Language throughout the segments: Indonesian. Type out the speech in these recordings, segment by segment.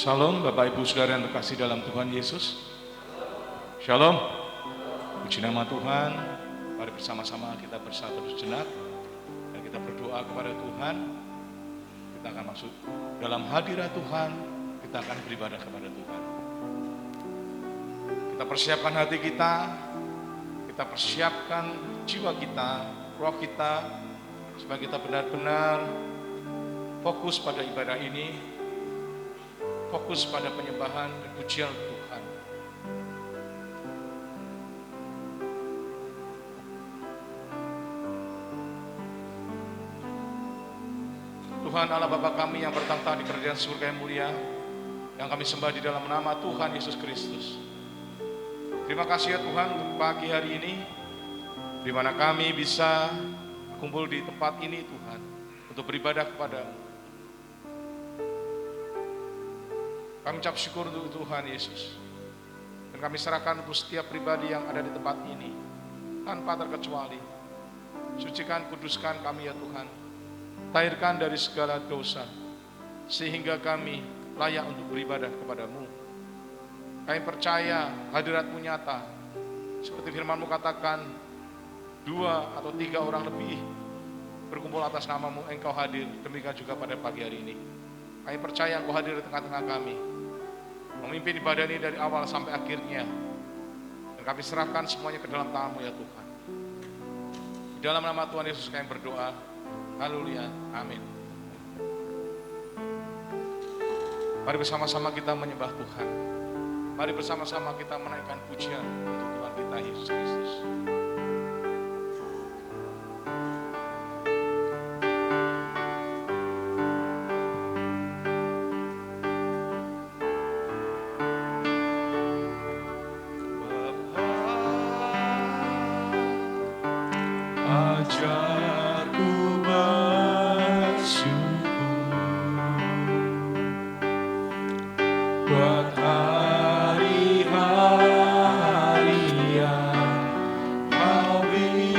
Salam Bapak Ibu Saudara yang terkasih dalam Tuhan Yesus. Shalom. Puji nama Tuhan. Mari bersama-sama kita bersatu sejenak dan kita berdoa kepada Tuhan. Kita akan masuk dalam hadirat Tuhan. Kita akan beribadah kepada Tuhan. Kita persiapkan hati kita. Kita persiapkan jiwa kita, roh kita, supaya kita benar-benar fokus pada ibadah ini, fokus pada penyembahan dan pujian Tuhan. Tuhan Allah Bapa kami yang bertahta di kerajaan surga yang mulia, yang kami sembah di dalam nama Tuhan Yesus Kristus. Terima kasih ya Tuhan untuk pagi hari ini, di mana kami bisa kumpul di tempat ini Tuhan, untuk beribadah kepada-Mu. Kami ucap syukur untuk Tuhan Yesus. Dan kami serahkan untuk setiap pribadi yang ada di tempat ini, tanpa terkecuali. Sucikan, kuduskan kami ya Tuhan. Tahirkan dari segala dosa, sehingga kami layak untuk beribadah kepada-Mu. Kami percaya hadirat-Mu nyata. Seperti firman-Mu katakan, 2 atau 3 orang lebih berkumpul atas nama-Mu, Engkau hadir. Demikian juga pada pagi hari ini. Kami percaya Engkau hadir di tengah-tengah kami, memimpin ibadah ini dari awal sampai akhirnya. Dan kami serahkan semuanya ke dalam tangan-Mu ya Tuhan. Di dalam nama Tuhan Yesus kami berdoa. Haleluya. Amin. Mari bersama-sama kita menyembah Tuhan. Mari bersama-sama kita menaikkan pujian untuk Tuhan kita Yesus Kristus. Ajarku bersyukur buat hari-hari yang Kau beri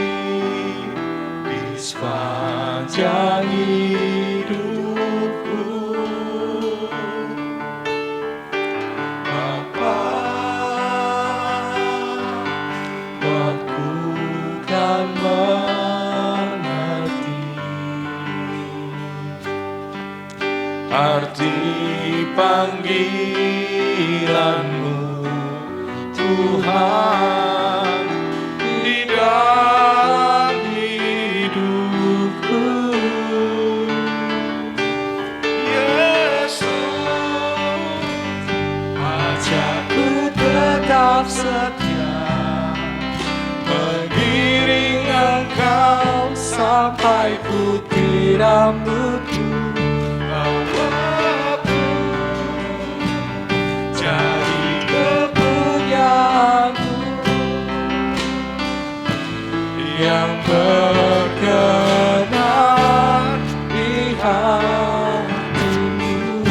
di sepanjang hidupku. Bapa, buatku kan arti panggilan-Mu Tuhan di dalam hidupku. Yesus, ajarku tetap setia mengiring Engkau sampai putih rambutku. Yang berkenan di hati-Mu.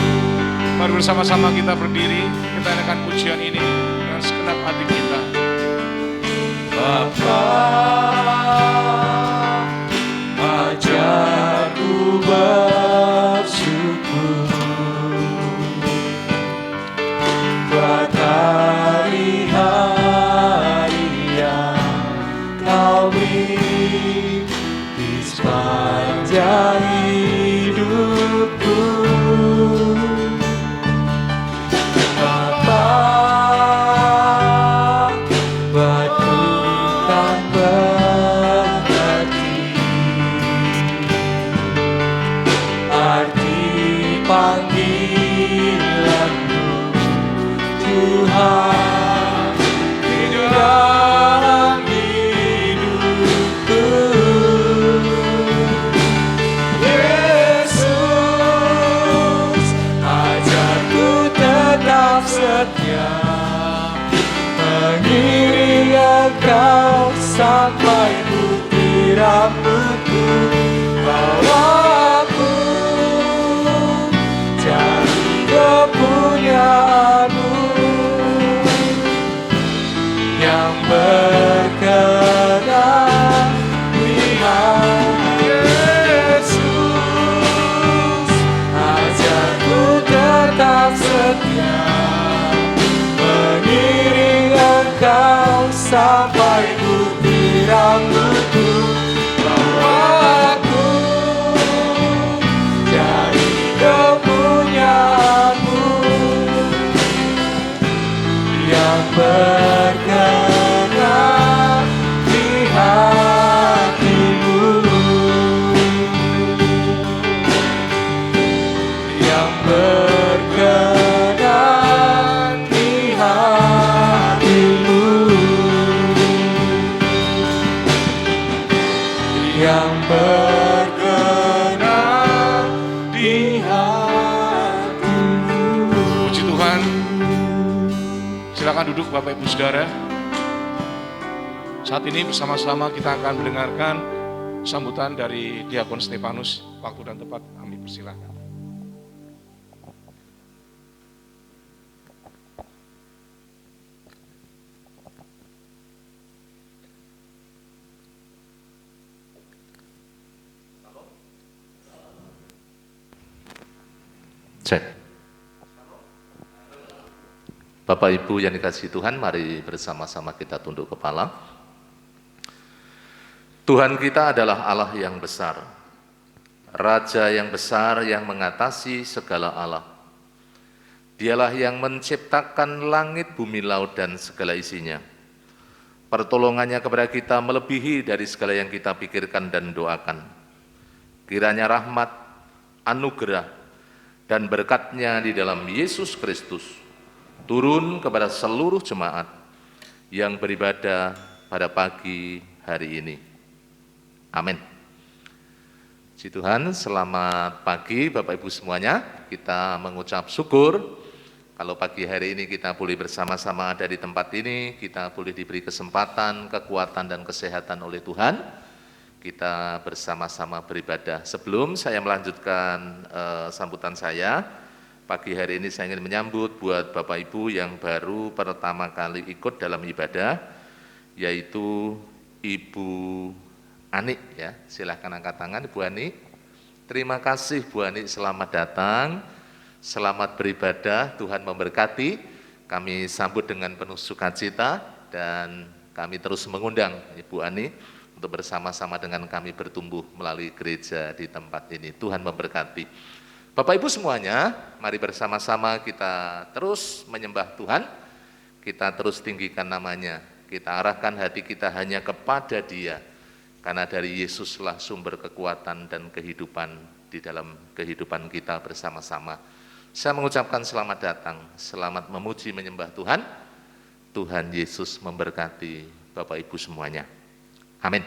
Mari bersama-sama kita berdiri, kita naikkan pujian ini dengan segenap hati kita. Bapa, ajarku bersyukur buat hari-hari yang Kau beri di sepanjang hidupku. Bapa, buatku kan mengerti arti panggilan-Mu Tuhan di dalam hidupku. Yesus, ajarku tetap setia mengiring Engkau sampai putih rambutku. Bawaku jadi kepunyaan-Mu yang berkenan di hati. Yesus, ajarku tetap setia sampai putih rambutku, bahwa aku jadi kepunyaanmu yang berkenan di hatimu, yang berkenan di hatimu, yang berkenan di hatimu. Puji Tuhan. Silakan duduk Bapak Ibu Saudara. Saat ini bersama-sama kita akan mendengarkan sambutan dari Diakon Stefanus. Waktu dan tempat kami persilakan. Cek. Bapak Ibu yang dikasihi Tuhan, mari bersama-sama kita tunduk kepala. Tuhan kita adalah Allah yang besar, Raja yang besar yang mengatasi segala Allah. Dialah yang menciptakan langit, bumi, laut, dan segala isinya. Pertolongannya kepada kita melebihi dari segala yang kita pikirkan dan doakan. Kiranya rahmat, anugerah, dan berkat-Nya di dalam Yesus Kristus turun kepada seluruh jemaat yang beribadah pada pagi hari ini. Amin. Puji Tuhan, selamat pagi Bapak Ibu semuanya. Kita mengucap syukur kalau pagi hari ini kita boleh bersama-sama ada di tempat ini, kita boleh diberi kesempatan, kekuatan, dan kesehatan oleh Tuhan. Kita bersama-sama beribadah. Sebelum saya melanjutkan sambutan saya, pagi hari ini saya ingin menyambut buat Bapak Ibu yang baru pertama kali ikut dalam ibadah, yaitu Ibu Ani, ya. Silahkan angkat tangan Ibu Ani. Terima kasih Bu Ani, selamat datang, selamat beribadah, Tuhan memberkati. Kami sambut dengan penuh sukacita dan kami terus mengundang Ibu Ani untuk bersama-sama dengan kami bertumbuh melalui gereja di tempat ini. Tuhan memberkati. Bapak Ibu semuanya, mari bersama-sama kita terus menyembah Tuhan, kita terus tinggikan namanya, kita arahkan hati kita hanya kepada Dia, karena dari Yesuslah sumber kekuatan dan kehidupan di dalam kehidupan kita bersama-sama. Saya mengucapkan selamat datang, selamat memuji menyembah Tuhan. Tuhan Yesus memberkati Bapak Ibu semuanya. Amin.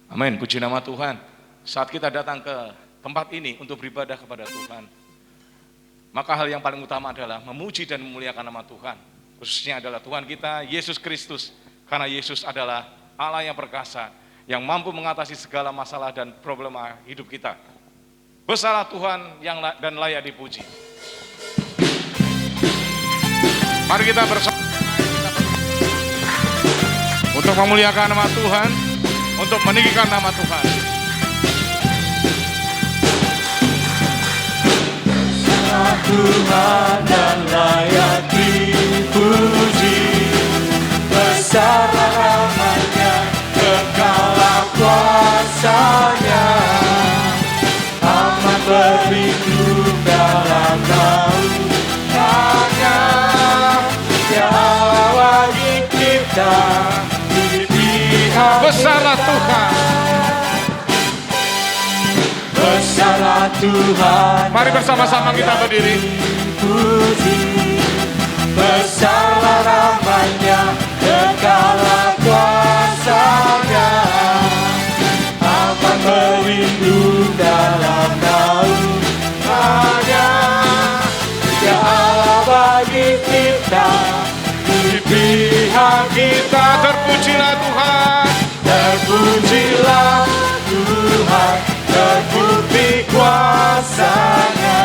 Amin, puji nama Tuhan. Saat kita datang ke tempat ini untuk beribadah kepada Tuhan, maka hal yang paling utama adalah memuji dan memuliakan nama Tuhan. Khususnya adalah Tuhan kita, Yesus Kristus. Karena Yesus adalah Allah yang perkasa, yang mampu mengatasi segala masalah dan problema hidup kita. Besarlah Tuhan yang dan layak dipuji. Mari kita bersama untuk memuliakan nama Tuhan, untuk meninggikan nama Tuhan. Tuhan dan layak dipuji, besarlah namanya, kekalah kuasanya, amat berlindung dalam naungannya. Ya Allah bagi kita di pihak Besarlah Tuhan. Besarlah Tuhan. Mari bersama-sama kita berdiri. Puji, besarlah namanya, kekalah kuasanya, akan berlindung dalam naungannya. Ya Allah bagi kita, di pihak kita, Terpujilah Tuhan. terpujilah Tuhan, terbukti kuasa-Nya,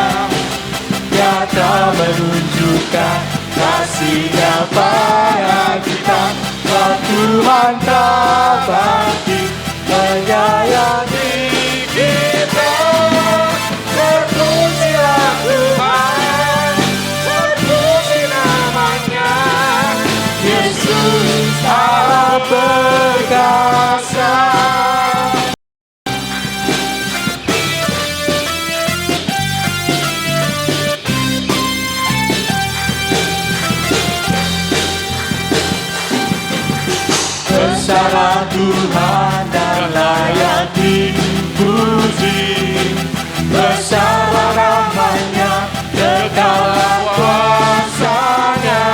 nyata menunjukkan kasih-Nya pada kita. Bahwa Tuhan tak bakti menyayangi kita. Terpujilah Tuhan, Besarlah Tuhan dan layak dipuji. Besarlah rahmat-Nya, kekallah kuasa-Nya.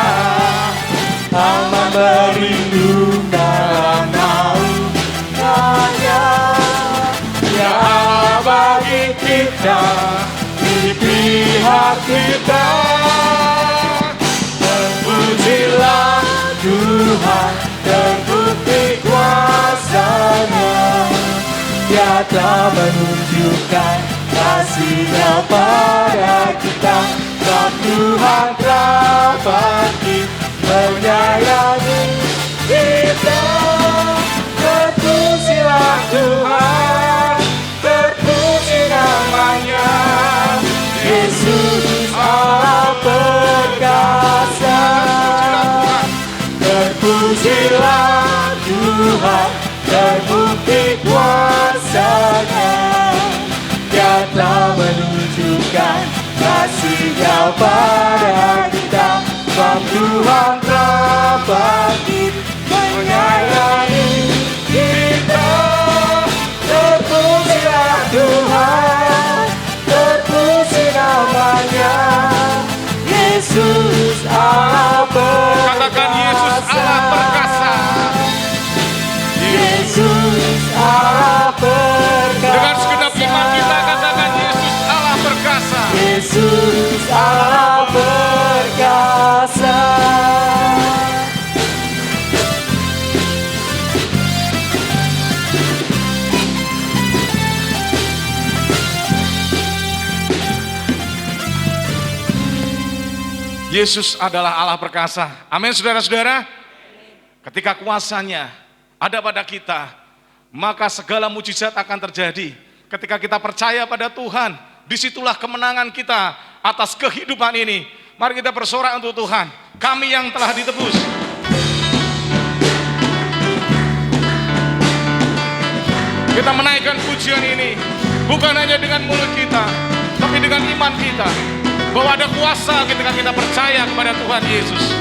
Aman berlindung dalam naungan-Nya. Ya Allah bagi kita, di pihak kita. Terpujilah Tuhan, terbukti kuasa-Nya. Dia telah menunjukkan kasih-Nya pada kita. Sebab Tuhan telah bangkit menyayangi kita. Terpujilah Tuhan, terpuji namanya. Yesus Allah perkasa. Terpujilah Tuhan, terbukti kuasa-Nya. Dia telah menunjukkan kasih-Nya pada kita. Sebab Tuhan telah bangkit menyayangi kita. Terpujilah Tuhan, terpuji namanya. Yesus Allah perkasa. Katakan Yesus Allah perkasa. Yesus Allah perkasa. Dengan segenap iman kita katakan Yesus Allah perkasa. Yesus Allah perkasa. Yesus adalah Allah perkasa. Amin saudara-saudara. Ketika kuasa-Nya ada pada kita, maka segala mujizat akan terjadi. Ketika kita percaya pada Tuhan, disitulah kemenangan kita atas kehidupan ini. Mari kita bersorak untuk Tuhan. Kami yang telah ditebus. Kita menaikkan pujian ini bukan hanya dengan mulut kita, tapi dengan iman kita, bahwa ada kuasa ketika kita percaya kepada Tuhan Yesus.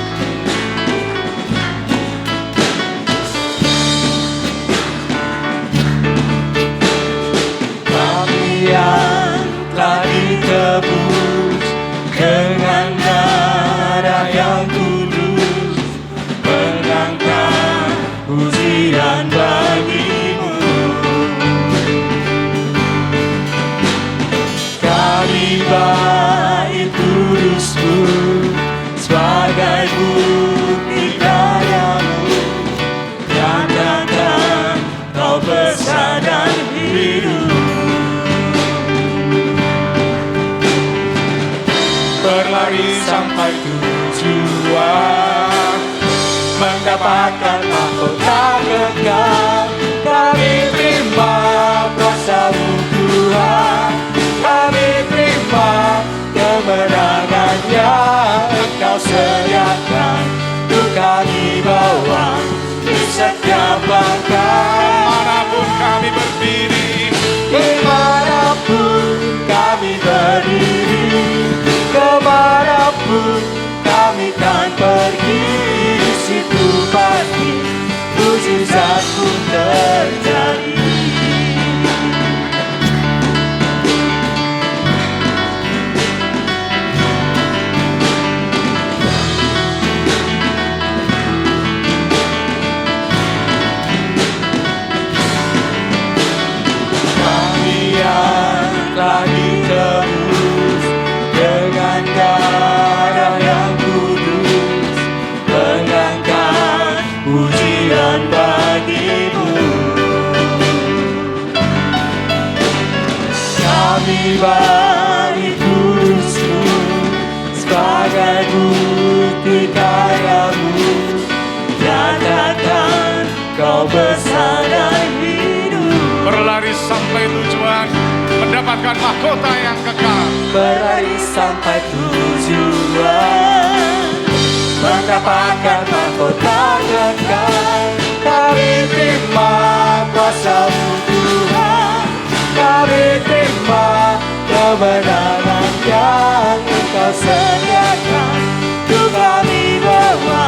Kami yang telah ditebus dengan darah yang kudus, mengangkat pujian bagi-Mu. Kami bait kudus-Mu sebagai bukti karya-Mu. Nyatakan Kau besar dan hidup. Berlari sampai tujuan, mendapatkan mahkota kekal. Kami terima kuasa-Mu Tuhan, kami terima kemenangan yang Engkau sediakan. Untuk kami bawa di setiap langkah. Dimanapun kami berdiri, Dimanapun kami berdiri, kemanapun kami kan pergi, di situ pasti mujizat pun terjadi. Kami yang telah ditebus dengan darah yang kudus, mengangkat pujian bagi-Mu. Kami bagi kudus-Mu sebagai bukti karya-Mu. Nyatakan Kau besar dan hidup. berlari sampai tujuan, mendapatkan mahkota yang kekal. Berlari sampai tujuan, mendapatkan mahkota kekal. Kami terima kuasa-Mu Tuhan, kami terima kemenangan yang Engkau sediakan. Untuk kami bawa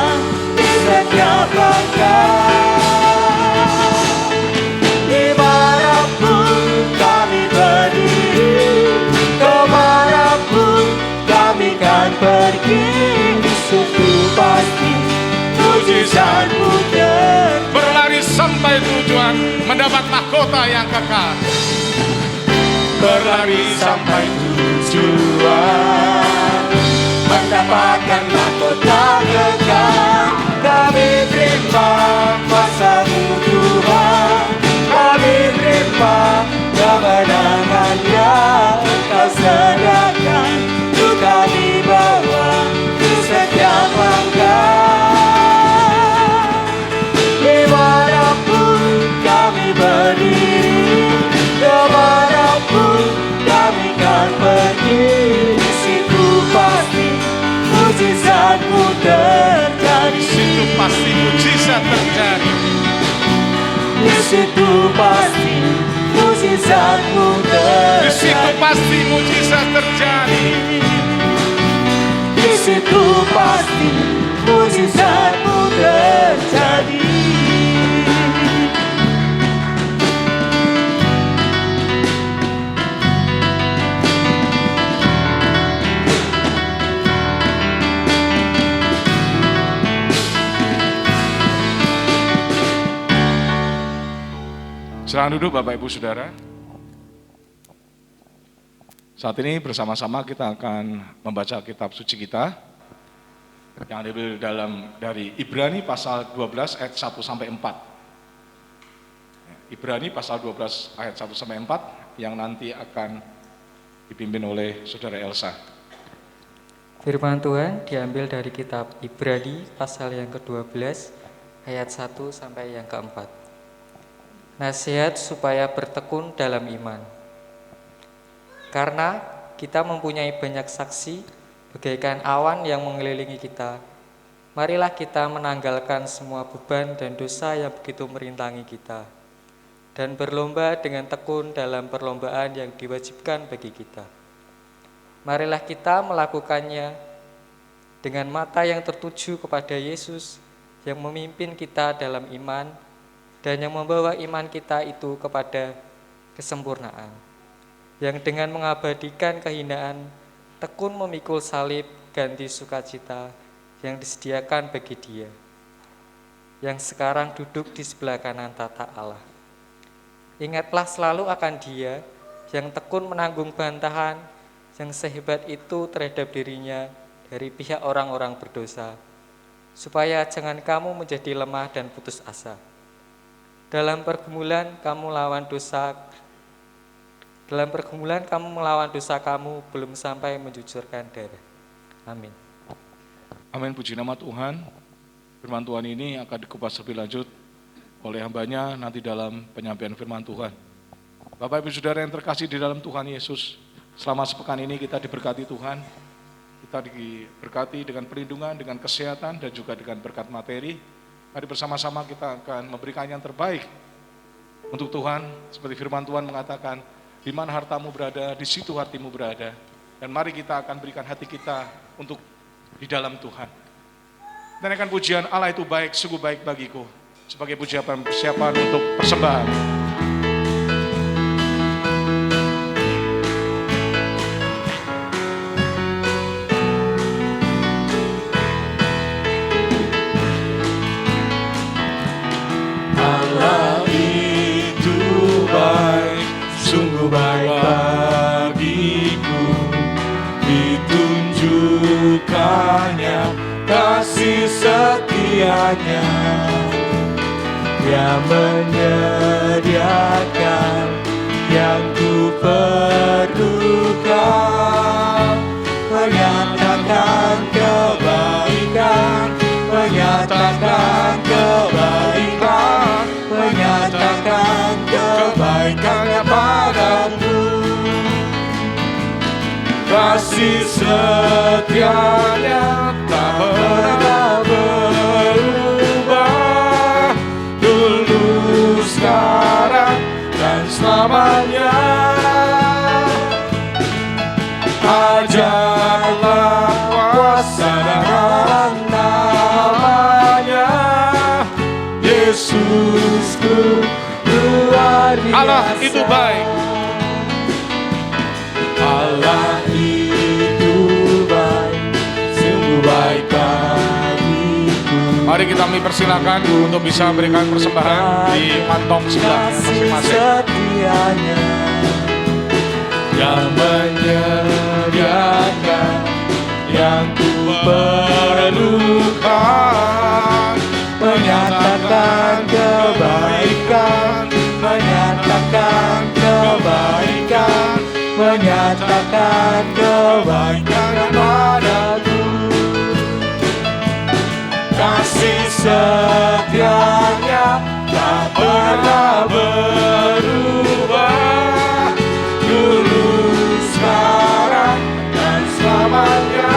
di setiap langkah. pergi, itu pasti mujizatmu terjadi. Berlari sampai tujuan, mendapat mahkota yang kekal. Berlari sampai tujuan, mendapatkan mahkota kekal. Kami terima kuasa-Mu Tuhan, kami terima kemenangan yang Engkau sediakan. Untuk kami bawa di setiap langkah. Dimanapun kami berdiri, kemanapun kami kan pergi, di situ pasti mujizat-Mu terjadi. Di situ pasti mujizat terjadi. Di situ pasti mujizat-Mu terjadi. Di situ pasti mujizat terjadi. Di situ pasti mujizat-Mu terjadi. Silakan duduk Bapak Ibu Saudara. Saat ini bersama-sama kita akan membaca kitab suci kita yang diambil dari Ibrani pasal 12 ayat 1 sampai 4. Ibrani pasal 12 ayat 1 sampai 4 yang nanti akan dipimpin oleh Saudara Elsa. Firman Tuhan diambil dari kitab Ibrani pasal yang ke-12 ayat 1 sampai yang ke-4. Nasihat supaya bertekun dalam iman. Karena kita mempunyai banyak saksi bagaikan awan yang mengelilingi kita, marilah kita menanggalkan semua beban dan dosa yang begitu merintangi kita, dan berlomba dengan tekun dalam perlombaan yang diwajibkan bagi kita. Marilah kita melakukannya dengan mata yang tertuju kepada Yesus yang memimpin kita dalam iman dan yang membawa iman kita itu kepada kesempurnaan, yang dengan mengabadikan kehinaan tekun memikul salib ganti sukacita yang disediakan bagi Dia, yang sekarang duduk di sebelah kanan tata Allah. Ingatlah selalu akan Dia yang tekun menanggung bantahan yang sehebat itu terhadap dirinya dari pihak orang-orang berdosa, supaya jangan kamu menjadi lemah dan putus asa. Dalam pergumulan kamu melawan dosa kamu belum sampai mencucurkan darah. Amin. Amin, puji nama Tuhan. Firman Tuhan ini akan dikupas lebih lanjut oleh hambanya nanti dalam penyampaian firman Tuhan. Bapak Ibu Saudara yang terkasih di dalam Tuhan Yesus, selama sepekan ini kita diberkati Tuhan. Kita diberkati dengan perlindungan, dengan kesehatan, dan juga dengan berkat materi. Mari bersama-sama kita akan memberikan yang terbaik untuk Tuhan. Seperti firman Tuhan mengatakan, di mana hartamu berada, di situ hatimu berada. Dan mari kita akan berikan hati kita untuk di dalam Tuhan. Dan akan pujian Allah itu baik, sungguh baik bagiku. Sebagai pujian persiapan untuk persembahan. Sungguh baik bagiku, ditunjukkannya kasih setianya, Dia menyediakan yang ku perlukan, menyatakan kebaikan, menyatakan kebaikan, menyatakan kebaikannya padamu. Kasih setianya tak pernah berubah, dulu, sekarang, dan selamanya. Ajarlah kuasa dalam namanya, Yesusku luar biasa. Allah itu baik. Allah itu baik, baik bagiku. Mari kita persilakan untuk bisa berikan persembahan di kantong sebelahnya masing-masing. Setianya yang menyediakan yang ku perlukan, menyatakan kebaikan, menyatakan kebaikan, menyatakan kebaikan padaku. Kasih setianya tak pernah berubah, dulu, sekarang, dan selamanya.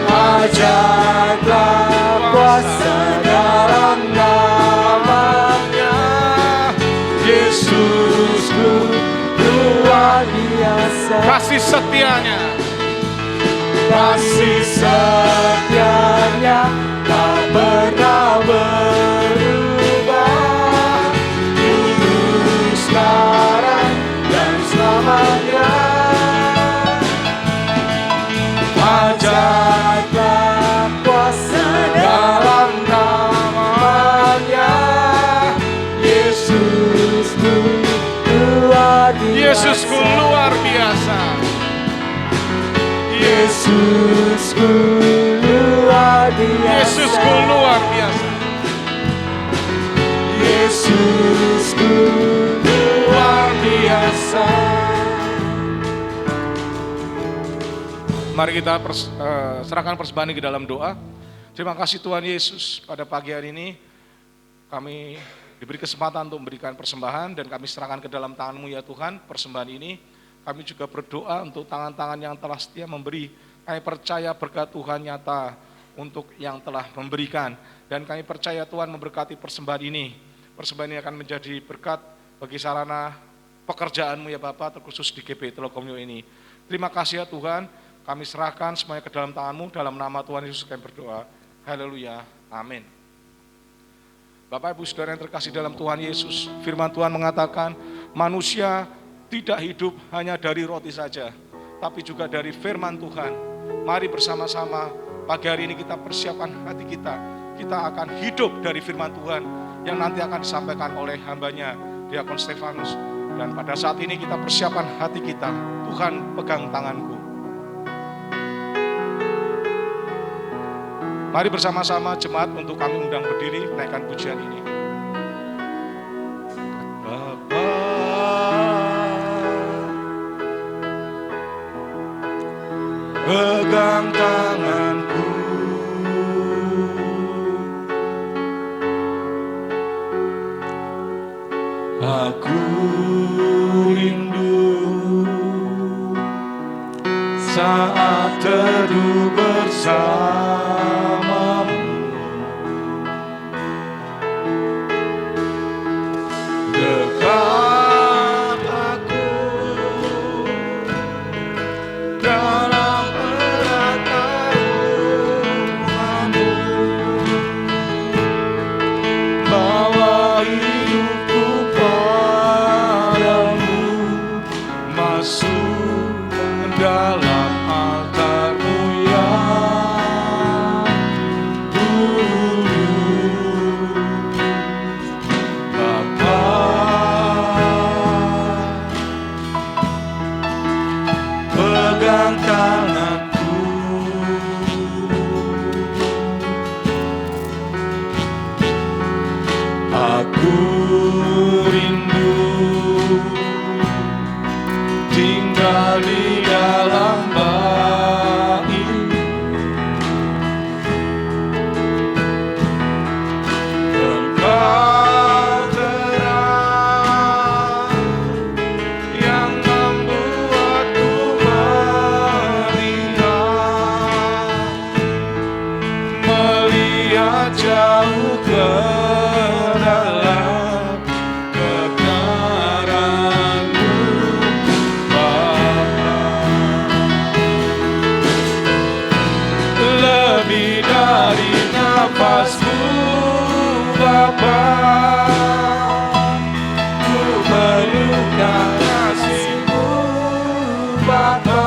Ajaiblah kuasa dalam namanya, Yesusku luar biasa. Kasih setianya, kasih setianya tak pernah berubah, dulu, sekarang, dan selamanya. Ajaiblah kuasa dalam namanya, Yesusku luar biasa. Yesusku luar biasa. Yesusku luar biasa. Yesusku luar biasa. Yesusku luar biasa. Mari kita serahkan persembahan ini ke dalam doa. Terima kasih Tuhan Yesus, pada pagi hari ini kami diberi kesempatan untuk memberikan persembahan dan kami serahkan ke dalam tangan-Mu ya Tuhan persembahan ini. Kami juga berdoa untuk tangan-tangan yang telah setia memberi. Kami percaya berkat Tuhan nyata untuk yang telah memberikan. Dan kami percaya Tuhan memberkati persembahan ini. Persembahan ini akan menjadi berkat bagi sarana pekerjaan-Mu ya Bapak, terkhusus di GP Telekomio ini. Terima kasih ya Tuhan, kami serahkan semuanya ke dalam tangan-Mu, dalam nama Tuhan Yesus kami berdoa. Haleluya, amin. Bapak Ibu Saudara yang terkasih dalam Tuhan Yesus, firman Tuhan mengatakan, manusia tidak hidup hanya dari roti saja, tapi juga dari firman Tuhan. Mari bersama-sama pagi hari ini kita persiapkan hati kita. Kita akan hidup dari firman Tuhan yang nanti akan disampaikan oleh hambanya, Diakon Stefanus. Dan pada saat ini kita persiapkan hati kita. Tuhan pegang tanganku. Mari bersama-sama jemaat untuk kami undang berdiri, naikkan pujian ini. Pegang tanganku, aku rindu saat teduh bersamamu, dekat aku dalam erat naunganmu, bawa hidupku padamu, masuk dalam altar-Mu yang kudus. Bapa, pegang tanganku, aku rindu tinggal di dalam bait-Mu, Engkau terang yang membuatku melihat jauh ke dalam kebenaran-Mu, Bapa. Lebih dari nafasku, Bapa, ku perlukan kasih-Mu, Bapa.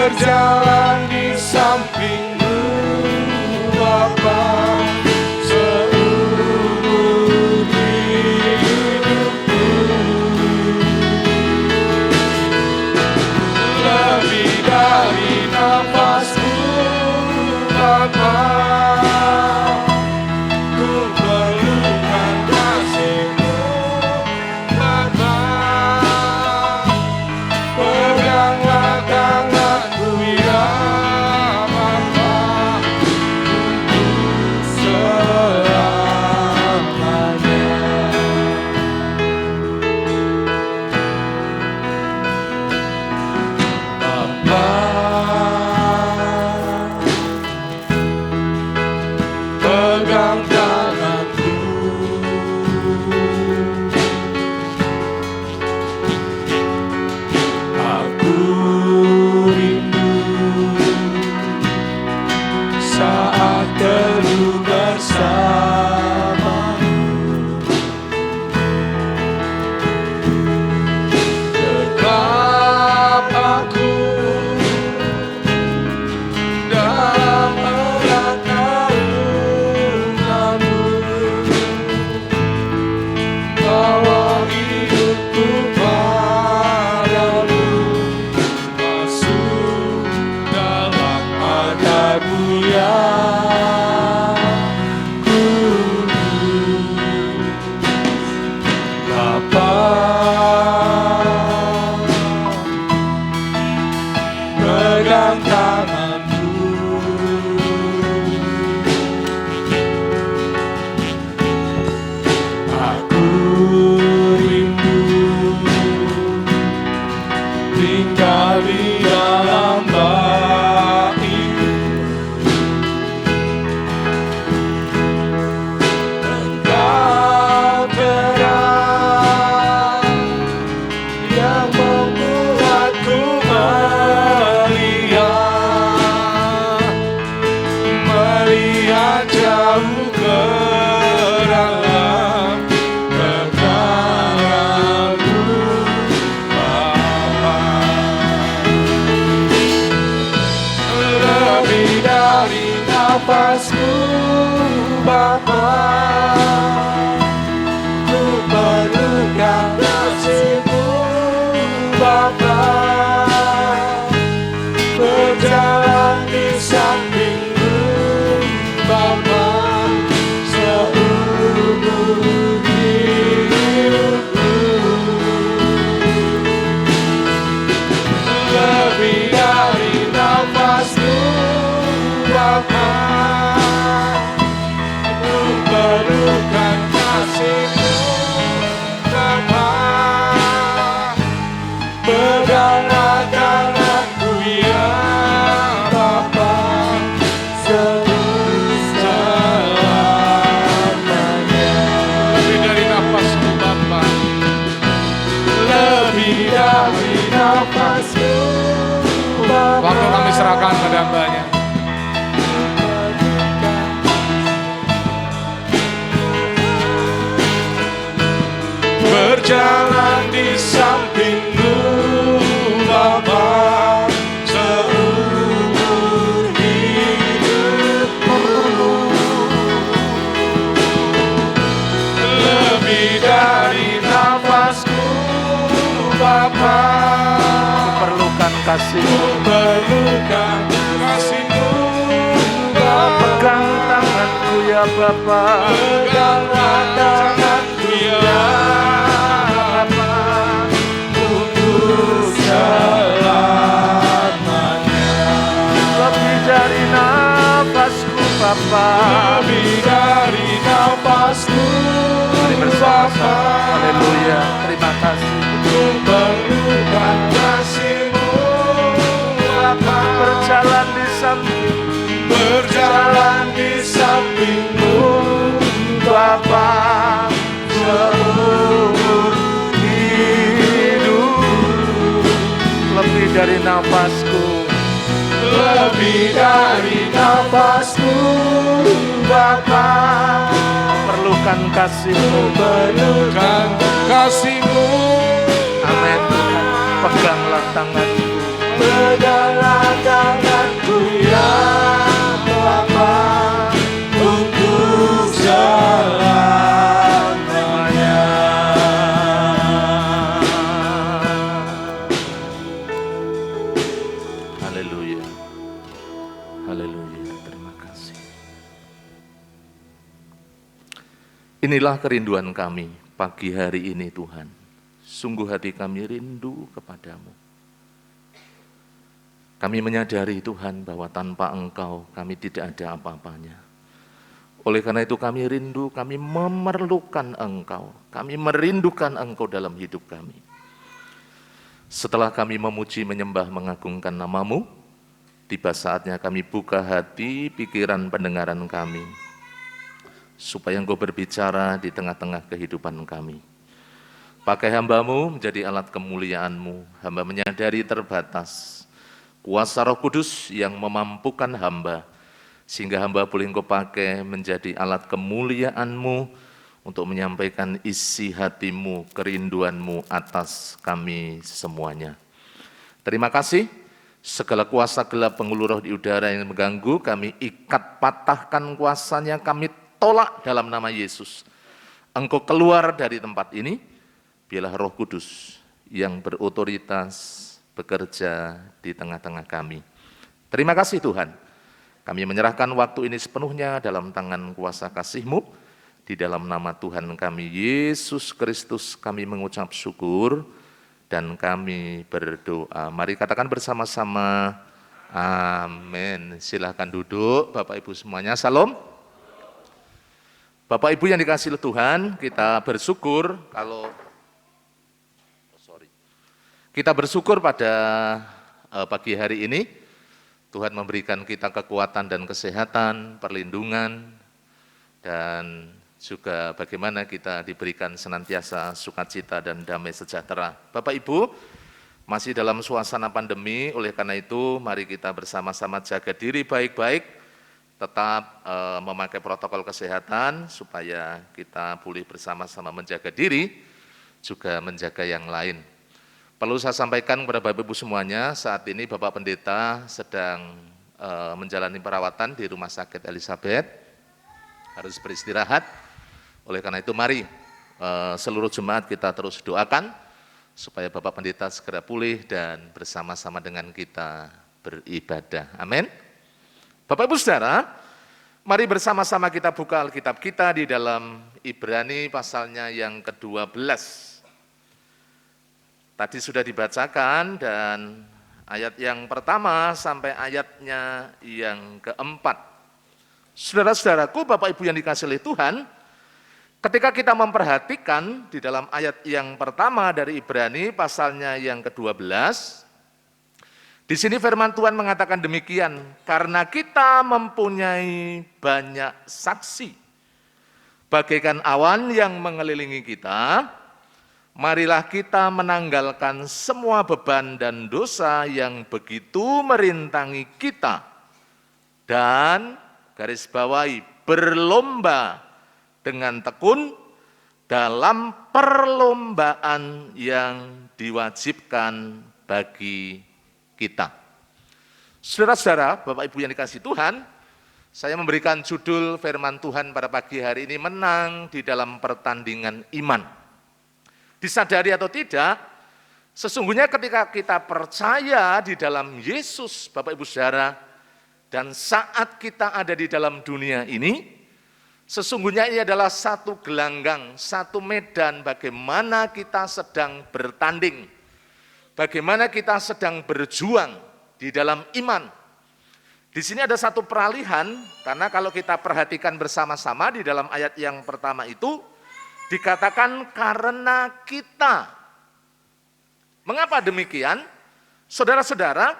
berjalan di sampingmu Bapa seumur hidupku. Lebih dari nafasku Bapa, ku perlukan kasih-Mu Bapa. Peganglah tanganku ya Bapa, untuk selamanya. Bapa, pegang tanganku, aku rindu saat teduh bersamamu. Tetap aku dalam erat naungan-Mu, bawa hidupku padamu, masuk dalam adat-Mu yang kudus. Bapa, pegang tanganku, aku rindu tinggal di dalam bait-Mu. Engkau terang yang membuatku melihat jauh ke dalam kekayaan-Mu Bapa. Lebih dari nafasku Bapa, ku perlukan kasih-Mu Bapa. Berjalan di samping-Mu Bapa seumur hidupku. Lebih dari nafasku Bapa, ku perlukan kasih-Mu Bapa. Peganglah tanganku ya Bapa, selamanya. Lebih dari nafasku Bapa, lebih dari nafasku Bapa. Waktu kami serahkan pada hamba-Nya. Berjalan di samping-Mu Bapa seumur hidupku. Lebih dari nafasku Bapa, Perlukan kasih-Mu, perlukan kasih-Mu Bapa. pegang tanganku ya Bapa, Peganglah tanganku ya Bapa, untuk selamanya. lebih dari nafasku Bapa. Lebih dari nafasku Mari bersama-sama, haleluya, terima kasih. ku perlukan kasih-Mu Bapa. Berjalan di samping Berjalan di samping-Mu Bapa seumur hidup. lebih dari nafasku, lebih dari nafasku Bapa. perlukan kasih-Mu, Perlukan kasih-Mu. amin Tuhan. Peganglah tanganku, Peganglah Haleluya. Haleluya. Terima kasih. Inilah kerinduan kami pagi hari ini Tuhan. Sungguh hati kami rindu kepadamu. Kami menyadari Tuhan bahwa tanpa Engkau kami tidak ada apa-apanya. Oleh karena itu kami rindu, kami memerlukan Engkau. Kami merindukan Engkau dalam hidup kami. Setelah kami memuji, menyembah, mengagungkan nama-Mu, tiba saatnya kami buka hati, pikiran, pendengaran kami, supaya Engkau berbicara di tengah-tengah kehidupan kami. Pakai hamba-Mu menjadi alat kemuliaan-Mu. Hamba menyadari terbatas kuasa Roh Kudus yang memampukan hamba, sehingga hamba boleh Engkau pakai menjadi alat kemuliaan-Mu untuk menyampaikan isi hati-Mu, kerinduan-Mu atas kami semuanya. Terima kasih. Segala kuasa gelap penghulu roh di udara yang mengganggu, kami ikat, patahkan kuasanya, kami tolak dalam nama Yesus. Engkau keluar dari tempat ini, biarlah Roh Kudus yang berotoritas bekerja di tengah-tengah kami. Terima kasih Tuhan. Kami menyerahkan waktu ini sepenuhnya dalam tangan kuasa kasih-Mu. Di dalam nama Tuhan kami Yesus Kristus kami mengucap syukur dan kami berdoa. Mari katakan bersama-sama, amin. Silahkan duduk Bapak Ibu semuanya, salam. Bapak Ibu yang dikasihi Tuhan, kita bersyukur kita bersyukur pada pagi hari ini Tuhan memberikan kita kekuatan dan kesehatan, perlindungan, dan juga bagaimana kita diberikan senantiasa sukacita dan damai sejahtera. Bapak Ibu, masih dalam suasana pandemi, oleh karena itu mari kita bersama-sama jaga diri baik-baik, tetap memakai protokol kesehatan supaya kita boleh bersama-sama menjaga diri, juga menjaga yang lain. Perlu saya sampaikan kepada Bapak Ibu semuanya, saat ini Bapak Pendeta sedang menjalani perawatan di Rumah Sakit Elizabeth, harus beristirahat. Oleh karena itu mari seluruh jemaat kita terus doakan supaya Bapak Pendeta segera pulih dan bersama-sama dengan kita beribadah. Amin. Bapak Ibu Saudara, mari bersama-sama kita buka Alkitab kita di dalam Ibrani pasalnya yang ke-12. Tadi sudah dibacakan dan ayat yang pertama sampai ayatnya yang keempat. Saudara-saudaraku, Bapak Ibu yang dikasihi oleh Tuhan, ketika kita memperhatikan di dalam ayat yang pertama dari Ibrani pasalnya yang ke-12, di sini firman Tuhan mengatakan demikian, karena kita mempunyai banyak saksi, bagaikan awan yang mengelilingi kita, marilah kita menanggalkan semua beban dan dosa yang begitu merintangi kita, dan garis bawahi berlomba dengan tekun dalam perlombaan yang diwajibkan bagi kita. Saudara-saudara, Bapak Ibu yang dikasihi Tuhan, saya memberikan judul firman Tuhan pada pagi hari ini, menang di dalam pertandingan iman. Disadari atau tidak, sesungguhnya ketika kita percaya di dalam Yesus, Bapak Ibu Saudara, dan saat kita ada di dalam dunia ini, sesungguhnya ini adalah satu gelanggang, satu medan bagaimana kita sedang bertanding, bagaimana kita sedang berjuang di dalam iman. Di sini ada satu peralihan, karena kalau kita perhatikan bersama-sama di dalam ayat yang pertama itu, dikatakan karena kita. Mengapa demikian? Saudara-saudara,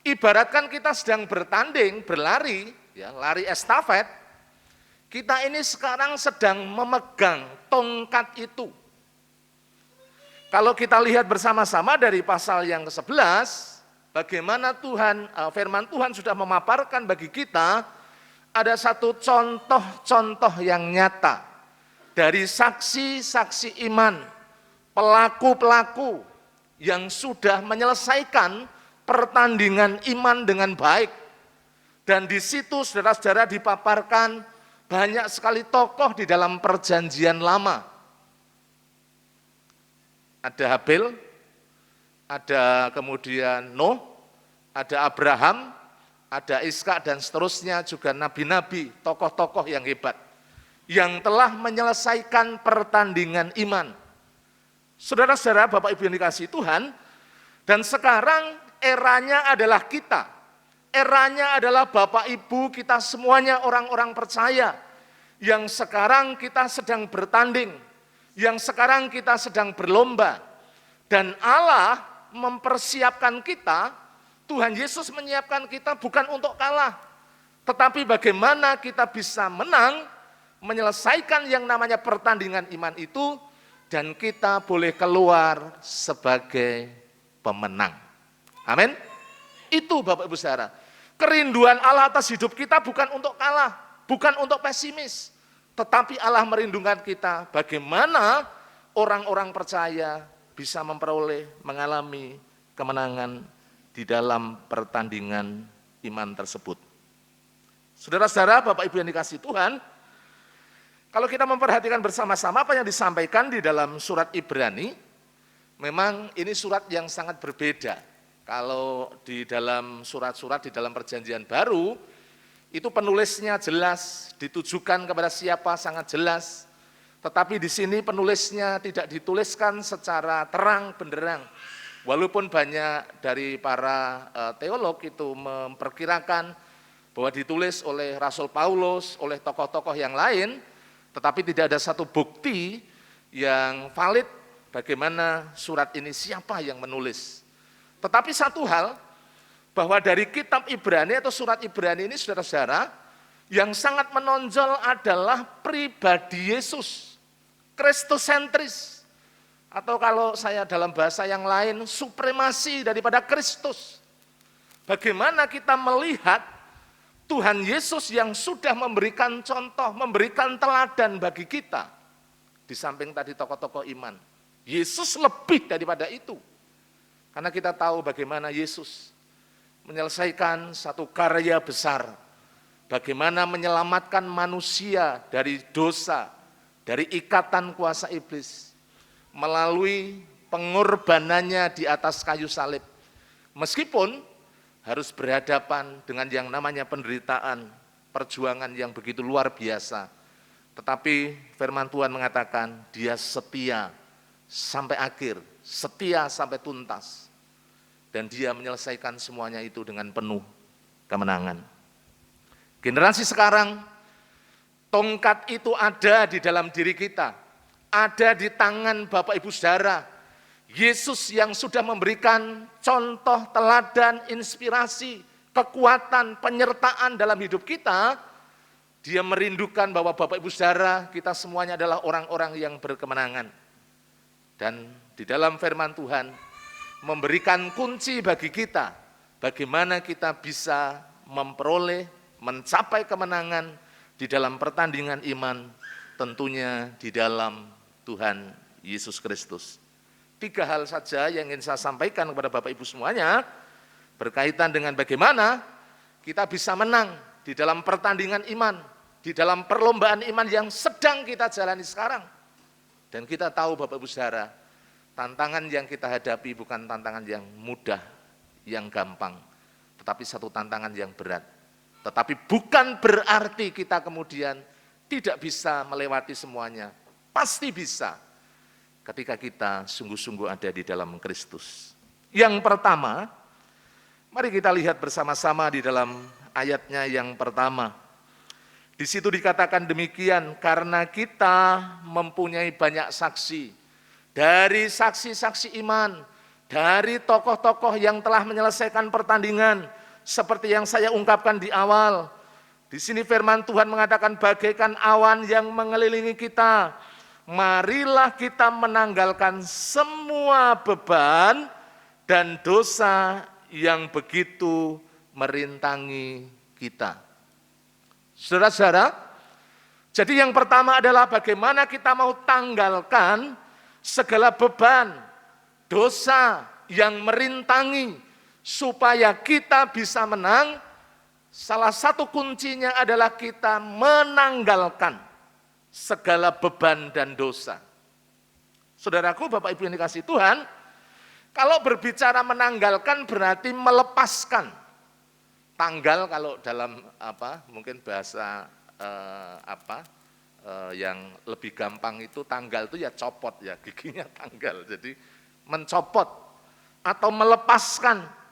ibaratkan kita sedang bertanding, berlari, ya, lari estafet. Kita ini sekarang sedang memegang tongkat itu. Kalau kita lihat bersama-sama dari pasal yang ke-11, bagaimana firman Tuhan sudah memaparkan bagi kita ada satu contoh-contoh yang nyata dari saksi-saksi iman, pelaku-pelaku yang sudah menyelesaikan pertandingan iman dengan baik. Dan di situ saudara-saudara dipaparkan banyak sekali tokoh di dalam perjanjian lama. Ada Habel, ada kemudian Nuh, ada Abraham, ada Ishak dan seterusnya, juga nabi-nabi, tokoh-tokoh yang hebat, yang telah menyelesaikan pertandingan iman. Saudara-saudara, Bapak Ibu yang dikasihi Tuhan, dan sekarang eranya adalah kita. Eranya adalah Bapak Ibu kita semuanya orang-orang percaya, yang sekarang kita sedang bertanding, yang sekarang kita sedang berlomba. Dan Allah mempersiapkan kita, Tuhan Yesus menyiapkan kita bukan untuk kalah, tetapi bagaimana kita bisa menang, menyelesaikan yang namanya pertandingan iman itu, dan kita boleh keluar sebagai pemenang. Amin. Itu Bapak Ibu Saudara. Kerinduan Allah atas hidup kita bukan untuk kalah, bukan untuk pesimis, tetapi Allah merindukan kita bagaimana orang-orang percaya bisa memperoleh, mengalami kemenangan di dalam pertandingan iman tersebut. Saudara-saudara, Bapak Ibu yang dikasihi Tuhan, kalau kita memperhatikan bersama-sama apa yang disampaikan di dalam surat Ibrani, memang ini surat yang sangat berbeda. Kalau di dalam surat-surat di dalam perjanjian baru, itu penulisnya jelas, ditujukan kepada siapa sangat jelas. Tetapi di sini penulisnya tidak dituliskan secara terang benderang. Walaupun banyak dari para teolog itu memperkirakan bahwa ditulis oleh Rasul Paulus, oleh tokoh-tokoh yang lain, tetapi tidak ada satu bukti yang valid bagaimana surat ini, siapa yang menulis. Tetapi satu hal, bahwa dari kitab Ibrani atau surat Ibrani ini, saudara-saudara, yang sangat menonjol adalah pribadi Yesus, Kristosentris. Atau kalau saya dalam bahasa yang lain, supremasi daripada Kristus. Bagaimana kita melihat Tuhan Yesus yang sudah memberikan contoh, memberikan teladan bagi kita. Di samping tadi tokoh-tokoh iman, Yesus lebih daripada itu. Karena kita tahu bagaimana Yesus menyelesaikan satu karya besar. Bagaimana menyelamatkan manusia dari dosa, dari ikatan kuasa iblis, melalui pengorbanannya di atas kayu salib. Meskipun harus berhadapan dengan yang namanya penderitaan, perjuangan yang begitu luar biasa. Tetapi firman Tuhan mengatakan dia setia sampai akhir, setia sampai tuntas. Dan dia menyelesaikan semuanya itu dengan penuh kemenangan. Generasi sekarang, tongkat itu ada di dalam diri kita. Ada di tangan Bapak Ibu Saudara. Yesus yang sudah memberikan contoh, teladan, inspirasi, kekuatan, penyertaan dalam hidup kita. Dia merindukan bahwa Bapak Ibu Saudara, kita semuanya adalah orang-orang yang berkemenangan. Dan di dalam firman Tuhan, memberikan kunci bagi kita, bagaimana kita bisa memperoleh, mencapai kemenangan di dalam pertandingan iman, tentunya di dalam Tuhan Yesus Kristus. 3 hal saja yang ingin saya sampaikan kepada Bapak Ibu semuanya, berkaitan dengan bagaimana kita bisa menang di dalam pertandingan iman, di dalam perlombaan iman yang sedang kita jalani sekarang. Dan kita tahu Bapak Ibu Saudara, tantangan yang kita hadapi bukan tantangan yang mudah, yang gampang, tetapi satu tantangan yang berat. Tetapi bukan berarti kita kemudian tidak bisa melewati semuanya. Pasti bisa ketika kita sungguh-sungguh ada di dalam Kristus. Yang pertama, mari kita lihat bersama-sama di dalam ayatnya yang pertama. Di situ dikatakan demikian, karena kita mempunyai banyak saksi. Dari saksi-saksi iman, dari tokoh-tokoh yang telah menyelesaikan pertandingan, seperti yang saya ungkapkan di awal. Di sini firman Tuhan mengatakan bagaikan awan yang mengelilingi kita. Marilah kita menanggalkan semua beban dan dosa yang begitu merintangi kita. Saudara-saudara, jadi yang pertama adalah bagaimana kita mau tanggalkan segala beban, dosa yang merintangi supaya kita bisa menang. Salah satu kuncinya adalah kita menanggalkan segala beban dan dosa. Saudaraku, Bapak Ibu yang dikasihi Tuhan, Kalau berbicara menanggalkan berarti melepaskan. Tanggal kalau dalam mungkin bahasa yang lebih gampang itu tanggal itu ya copot ya, giginya tanggal. Jadi mencopot atau melepaskan.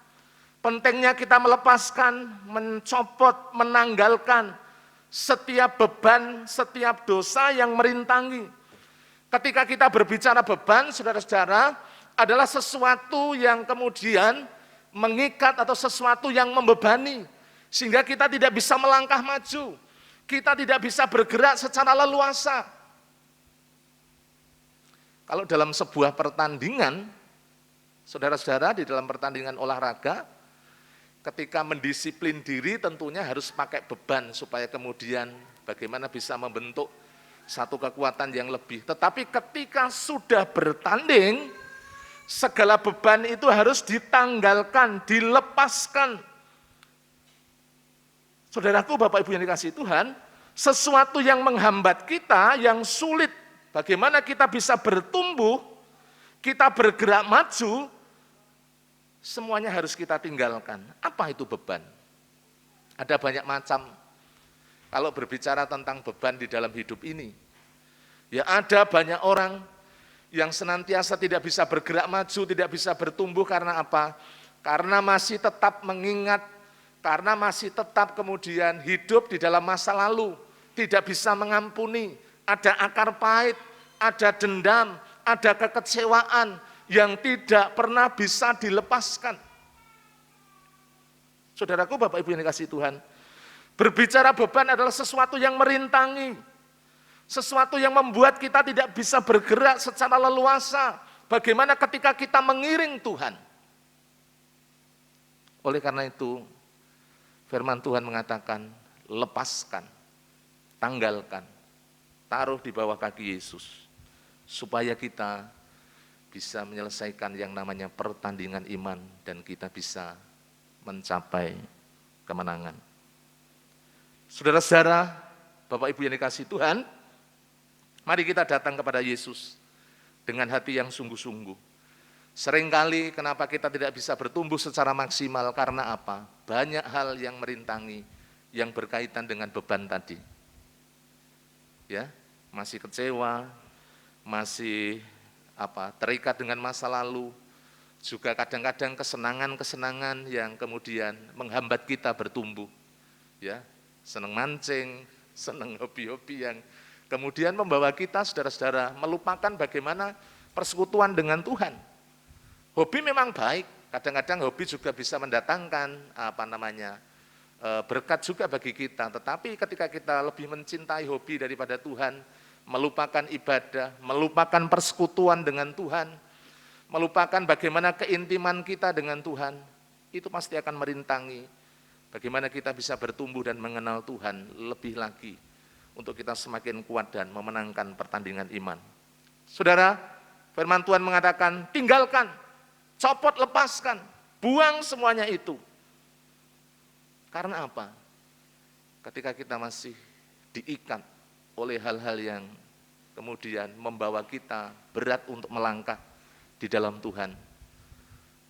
Pentingnya kita melepaskan, mencopot, menanggalkan setiap beban, setiap dosa yang merintangi. Ketika kita berbicara beban, saudara-saudara, adalah sesuatu yang kemudian mengikat atau sesuatu yang membebani. Sehingga kita tidak bisa melangkah maju. Kita tidak bisa bergerak secara leluasa. Kalau dalam sebuah pertandingan, saudara-saudara di dalam pertandingan olahraga, ketika mendisiplin diri tentunya harus pakai beban supaya kemudian bagaimana bisa membentuk satu kekuatan yang lebih. Tetapi ketika sudah bertanding, segala beban itu harus ditanggalkan, dilepaskan. Saudaraku, Bapak Ibu yang dikasihi Tuhan, sesuatu yang menghambat kita, yang sulit, bagaimana kita bisa bertumbuh, kita bergerak maju, semuanya harus kita tinggalkan. Apa itu beban? Ada banyak macam. Kalau berbicara tentang beban di dalam hidup ini, ya ada banyak orang yang senantiasa tidak bisa bergerak maju, tidak bisa bertumbuh karena apa? Karena masih tetap mengingat, karena masih tetap kemudian hidup di dalam masa lalu, tidak bisa mengampuni, ada akar pahit, ada dendam, ada kekecewaan yang tidak pernah bisa dilepaskan. Saudaraku, Bapak Ibu yang dikasihi Tuhan, berbicara beban adalah sesuatu yang merintangi, sesuatu yang membuat kita tidak bisa bergerak secara leluasa. Bagaimana ketika kita mengiring Tuhan? Oleh karena itu, firman Tuhan mengatakan, lepaskan, tanggalkan, taruh di bawah kaki Yesus, supaya kita bisa menyelesaikan yang namanya pertandingan iman dan kita bisa mencapai kemenangan. Saudara-saudara, Bapak Ibu yang dikasihi Tuhan, mari kita datang kepada Yesus dengan hati yang sungguh-sungguh. Seringkali kenapa kita tidak bisa bertumbuh secara maksimal, karena apa? Banyak hal yang merintangi, yang berkaitan dengan beban tadi. Ya, masih kecewa, masih terikat dengan masa lalu, juga kadang-kadang kesenangan-kesenangan yang kemudian menghambat kita bertumbuh. Ya, senang mancing, senang hobi-hobi yang kemudian membawa kita, saudara-saudara, melupakan bagaimana persekutuan dengan Tuhan. Hobi memang baik, kadang-kadang hobi juga bisa mendatangkan berkat juga bagi kita. Tetapi ketika kita lebih mencintai hobi daripada Tuhan, melupakan ibadah, melupakan persekutuan dengan Tuhan, melupakan bagaimana keintiman kita dengan Tuhan, itu pasti akan merintangi bagaimana kita bisa bertumbuh dan mengenal Tuhan lebih lagi, untuk kita semakin kuat dan memenangkan pertandingan iman. Saudara, firman Tuhan mengatakan, tinggalkan, copot, lepaskan, buang semuanya itu. Karena apa? Ketika kita masih diikat oleh hal-hal yang kemudian membawa kita berat untuk melangkah di dalam Tuhan,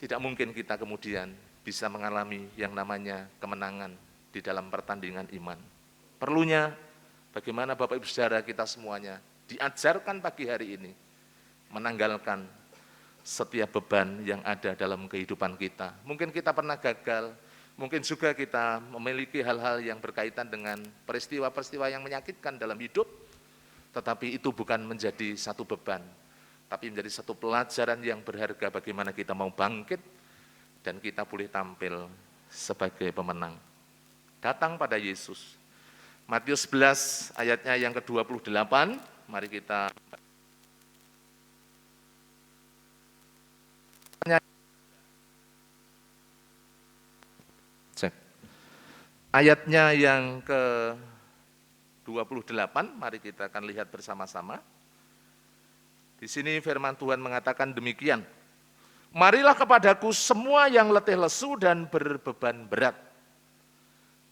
tidak mungkin kita kemudian bisa mengalami yang namanya kemenangan di dalam pertandingan iman. Perlunya bagaimana Bapak Ibu Saudara kita semuanya diajarkan pagi hari ini menanggalkan setiap beban yang ada dalam kehidupan kita. Mungkin kita pernah gagal, mungkin juga kita memiliki hal-hal yang berkaitan dengan peristiwa-peristiwa yang menyakitkan dalam hidup, tetapi itu bukan menjadi satu beban, tapi menjadi satu pelajaran yang berharga bagaimana kita mau bangkit dan kita boleh tampil sebagai pemenang. Datang pada Yesus. Matius 11 ayatnya yang ke-28, mari kita cek. Ayatnya yang ke-28, mari kita akan lihat bersama-sama. Di sini firman Tuhan mengatakan demikian. Marilah kepadaku semua yang letih lesu dan berbeban berat.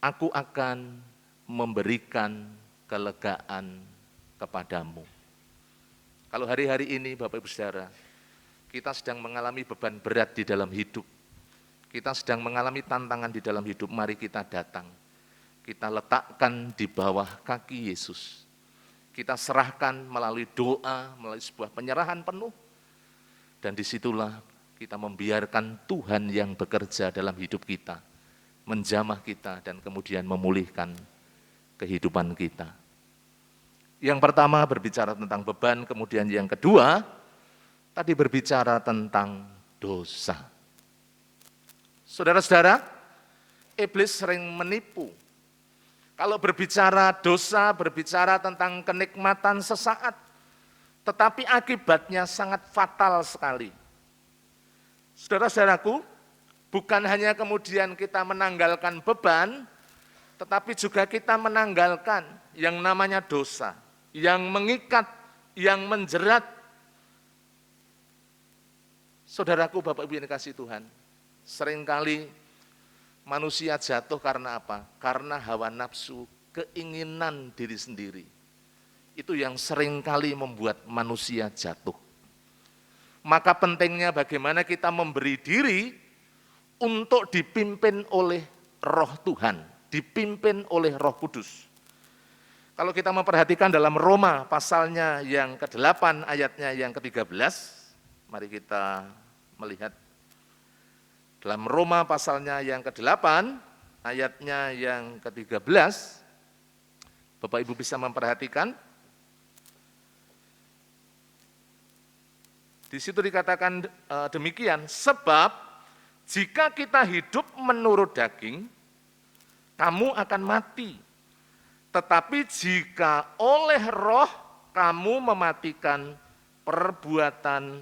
Aku akan memberikan kelegaan kepadamu. Kalau hari-hari ini Bapak Ibu Saudara, kita sedang mengalami beban berat di dalam hidup, kita sedang mengalami tantangan di dalam hidup, mari kita datang. Kita letakkan di bawah kaki Yesus. Kita serahkan melalui doa, melalui sebuah penyerahan penuh. Dan disitulah kita membiarkan Tuhan yang bekerja dalam hidup kita, menjamah kita dan kemudian memulihkan kehidupan kita. Yang pertama berbicara tentang beban, kemudian yang kedua tadi berbicara tentang dosa. Saudara-saudara, iblis sering menipu. Kalau berbicara dosa, berbicara tentang kenikmatan sesaat, tetapi akibatnya sangat fatal sekali. Saudara-saudaraku, bukan hanya kemudian kita menanggalkan beban, tetapi juga kita menanggalkan yang namanya dosa, yang mengikat, yang menjerat. Saudaraku, Bapak Ibu yang dikasihi Tuhan, seringkali manusia jatuh karena apa? Karena hawa nafsu, keinginan diri sendiri. Itu yang seringkali membuat manusia jatuh. Maka pentingnya bagaimana kita memberi diri untuk dipimpin oleh Roh Tuhan, dipimpin oleh Roh Kudus. Kalau kita memperhatikan dalam Roma pasalnya yang ke-8 ayatnya yang ke-13, mari kita melihat dalam Roma pasalnya yang ke-8, ayatnya yang ke-13, Bapak Ibu bisa memperhatikan, di situ dikatakan demikian, sebab jika kita hidup menurut daging, kamu akan mati. Tetapi jika oleh roh kamu mematikan perbuatan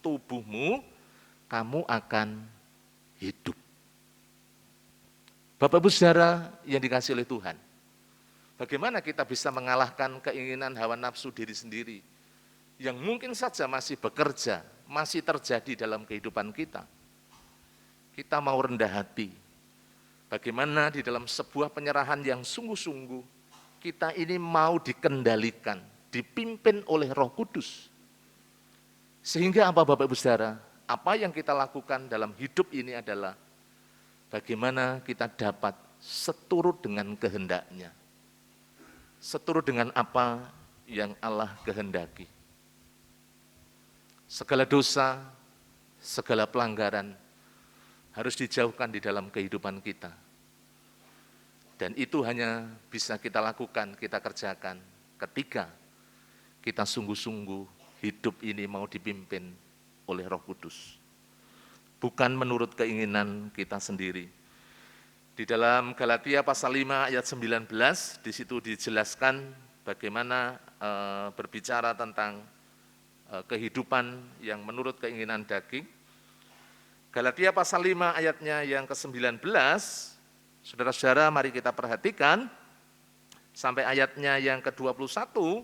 tubuhmu, kamu akan hidup. Bapak Ibu Saudara yang dikasihi oleh Tuhan, bagaimana kita bisa mengalahkan keinginan hawa nafsu diri sendiri yang mungkin saja masih bekerja, masih terjadi dalam kehidupan kita. Kita mau rendah hati. Bagaimana di dalam sebuah penyerahan yang sungguh-sungguh, kita ini mau dikendalikan, dipimpin oleh Roh Kudus. Sehingga apa Bapak Ibu Saudara? Apa yang kita lakukan dalam hidup ini adalah bagaimana kita dapat seturut dengan kehendak-Nya. Seturut dengan apa yang Allah kehendaki. Segala dosa, segala pelanggaran harus dijauhkan di dalam kehidupan kita. Dan itu hanya bisa kita lakukan, kita kerjakan ketika kita sungguh-sungguh hidup ini mau dipimpin oleh Roh Kudus. Bukan menurut keinginan kita sendiri. Di dalam Galatia pasal 5 ayat 19, di situ dijelaskan bagaimana berbicara tentang kehidupan yang menurut keinginan daging. Galatia pasal 5 ayatnya yang ke-19, saudara-saudara mari kita perhatikan, sampai ayatnya yang ke-21,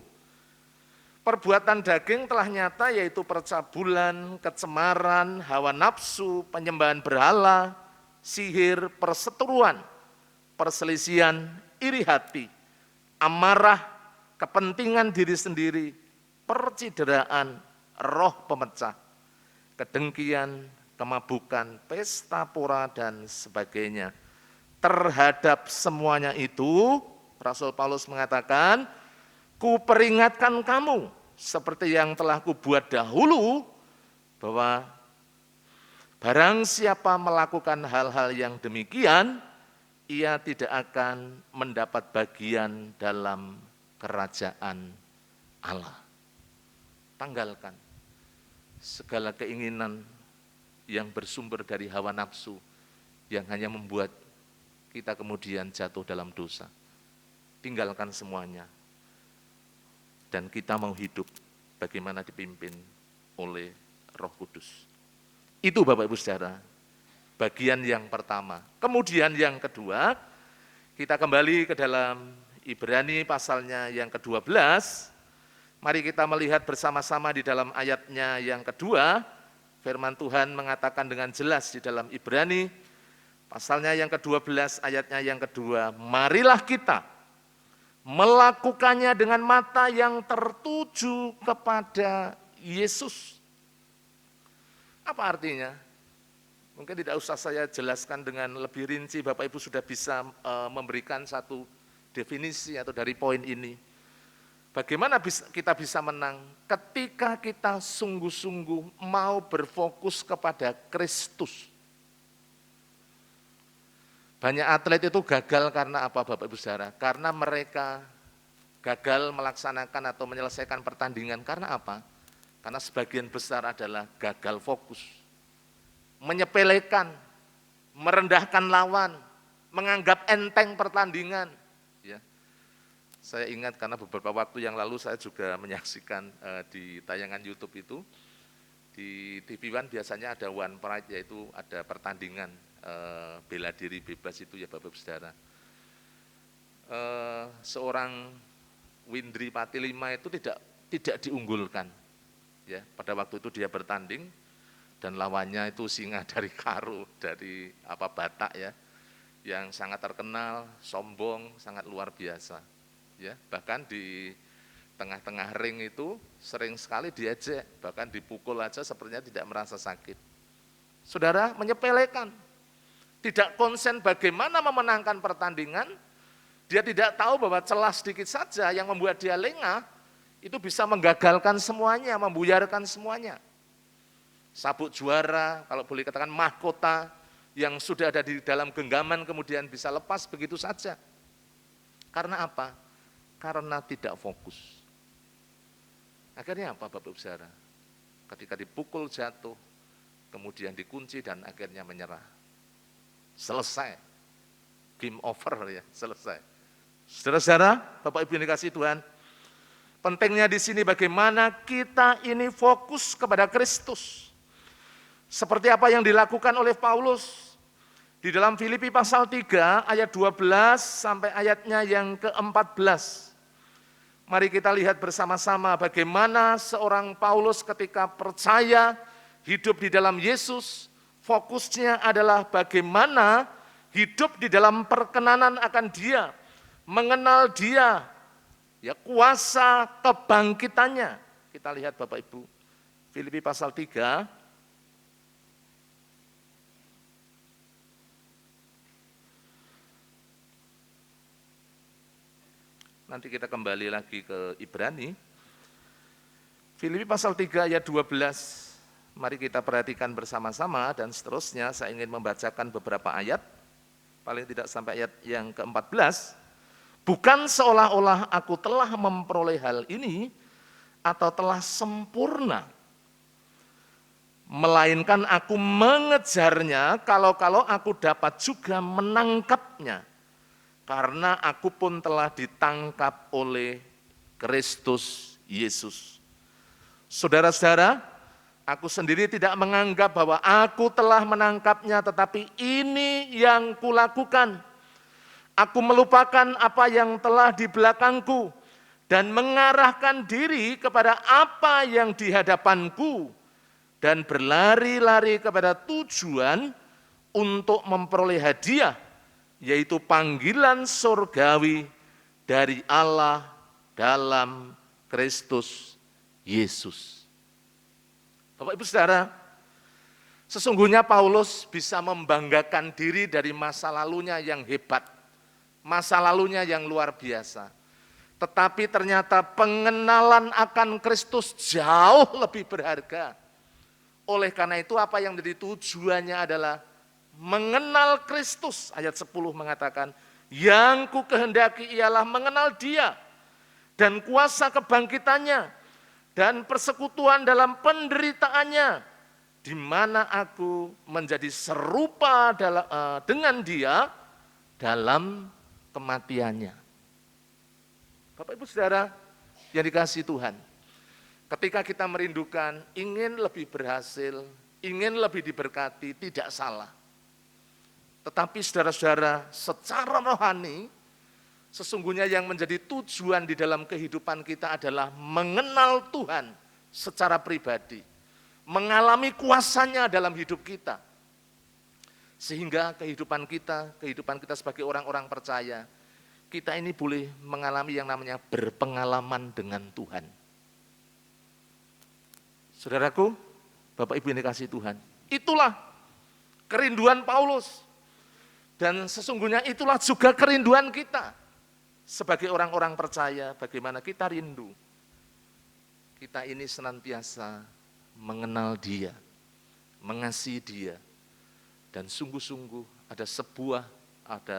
perbuatan daging telah nyata yaitu percabulan, kecemaran, hawa nafsu, penyembahan berhala, sihir, perseteruan, perselisihan, iri hati, amarah, kepentingan diri sendiri, percideraan, roh pemecah, kedengkian, kemabukan, pesta pora, dan sebagainya. Terhadap semuanya itu, Rasul Paulus mengatakan, kuperingatkan kamu, seperti yang telah kubuat dahulu, bahwa barang siapa melakukan hal-hal yang demikian, ia tidak akan mendapat bagian dalam kerajaan Allah. Tanggalkan segala keinginan yang bersumber dari hawa nafsu, yang hanya membuat kita kemudian jatuh dalam dosa. Tinggalkan semuanya. Dan kita mau hidup bagaimana dipimpin oleh Roh Kudus. Itu Bapak Ibu Saudara, bagian yang pertama. Kemudian yang kedua, kita kembali ke dalam Ibrani pasalnya yang ke-12. Mari kita melihat bersama-sama di dalam ayatnya yang kedua. Firman Tuhan mengatakan dengan jelas di dalam Ibrani pasalnya yang ke-12 ayatnya yang kedua. Marilah kita melakukannya dengan mata yang tertuju kepada Yesus. Apa artinya? Mungkin tidak usah saya jelaskan dengan lebih rinci, Bapak Ibu sudah bisa memberikan satu definisi atau dari poin ini. Bagaimana kita bisa menang? Ketika kita sungguh-sungguh mau berfokus kepada Kristus. Banyak atlet itu gagal karena apa, Bapak Ibu Saudara? Karena mereka gagal melaksanakan atau menyelesaikan pertandingan. Karena apa? Karena sebagian besar adalah gagal fokus. Menyepelekan, merendahkan lawan, menganggap enteng pertandingan. Ya. Saya ingat karena beberapa waktu yang lalu saya juga menyaksikan di tayangan YouTube itu, di TV One biasanya ada One Pride, yaitu ada pertandingan bela diri bebas itu ya Bapak Saudara. Seorang Windri Patilima itu tidak diunggulkan. Ya, pada waktu itu dia bertanding, dan lawannya itu singa dari Karo, dari Batak ya, yang sangat terkenal, sombong, sangat luar biasa. Ya, bahkan di tengah-tengah ring itu sering sekali diejek, bahkan dipukul aja sepertinya tidak merasa sakit. Saudara, menyepelekan, tidak konsen bagaimana memenangkan pertandingan, dia tidak tahu bahwa celah sedikit saja yang membuat dia lengah, itu bisa menggagalkan semuanya, membuyarkan semuanya. Sabuk juara, kalau boleh katakan mahkota yang sudah ada di dalam genggaman kemudian bisa lepas begitu saja. Karena apa? Karena tidak fokus. Akhirnya apa Bapak Ibu Saudara? Ketika dipukul jatuh, kemudian dikunci dan akhirnya menyerah. Selesai. Game over ya, selesai. Saudara-saudara, Bapak Ibu yang dikasihi Tuhan, pentingnya di sini bagaimana kita ini fokus kepada Kristus. Seperti apa yang dilakukan oleh Paulus di dalam Filipi pasal 3 ayat 12 sampai ayatnya yang ke-14. Mari kita lihat bersama-sama bagaimana seorang Paulus ketika percaya hidup di dalam Yesus, fokusnya adalah bagaimana hidup di dalam perkenanan akan Dia, mengenal Dia, ya kuasa kebangkitannya. Kita lihat Bapak Ibu, Filipi pasal 3 nanti kita kembali lagi ke Ibrani. Filipi pasal 3 ayat 12, mari kita perhatikan bersama-sama dan seterusnya saya ingin membacakan beberapa ayat, paling tidak sampai ayat yang ke-14. Bukan seolah-olah aku telah memperoleh hal ini atau telah sempurna, melainkan aku mengejarnya kalau-kalau aku dapat juga menangkapnya. Karena aku pun telah ditangkap oleh Kristus Yesus. Saudara-saudara, aku sendiri tidak menganggap bahwa aku telah menangkapnya, tetapi ini yang kulakukan. Aku melupakan apa yang telah di belakangku dan mengarahkan diri kepada apa yang di hadapanku dan berlari-lari kepada tujuan untuk memperoleh hadiah, yaitu panggilan surgawi dari Allah dalam Kristus Yesus. Bapak Ibu Saudara, sesungguhnya Paulus bisa membanggakan diri dari masa lalunya yang hebat, masa lalunya yang luar biasa. Tetapi ternyata pengenalan akan Kristus jauh lebih berharga. Oleh karena itu apa yang menjadi tujuannya adalah mengenal Kristus. Ayat 10 mengatakan, yang ku kehendaki ialah mengenal Dia dan kuasa kebangkitannya dan persekutuan dalam penderitaannya, di mana aku menjadi serupa dengan Dia dalam kematiannya. Bapak Ibu Saudara yang dikasihi Tuhan, ketika kita merindukan, ingin lebih berhasil, ingin lebih diberkati, tidak salah. Tetapi saudara-saudara, secara rohani, sesungguhnya yang menjadi tujuan di dalam kehidupan kita adalah mengenal Tuhan secara pribadi, mengalami kuasanya dalam hidup kita. Sehingga kehidupan kita sebagai orang-orang percaya, kita ini boleh mengalami yang namanya berpengalaman dengan Tuhan. Saudaraku, Bapak Ibu yang dikasihi Tuhan. Itulah kerinduan Paulus. Dan sesungguhnya itulah juga kerinduan kita. Sebagai orang-orang percaya, bagaimana kita rindu. Kita ini senantiasa mengenal Dia, mengasihi Dia. Dan sungguh-sungguh ada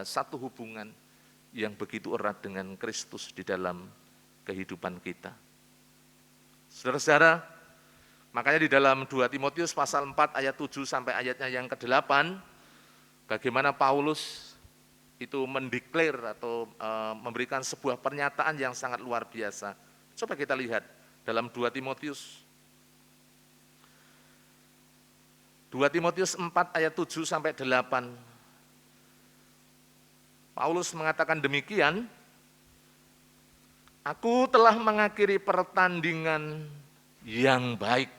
satu hubungan yang begitu erat dengan Kristus di dalam kehidupan kita. Saudara-saudara, makanya di dalam 2 Timotius pasal 4 ayat 7 sampai ayatnya yang ke-8, bagaimana Paulus itu mendeklar atau memberikan sebuah pernyataan yang sangat luar biasa. Coba kita lihat dalam 2 Timotius 4 ayat 7 sampai 8. Paulus mengatakan demikian, aku telah mengakhiri pertandingan yang baik.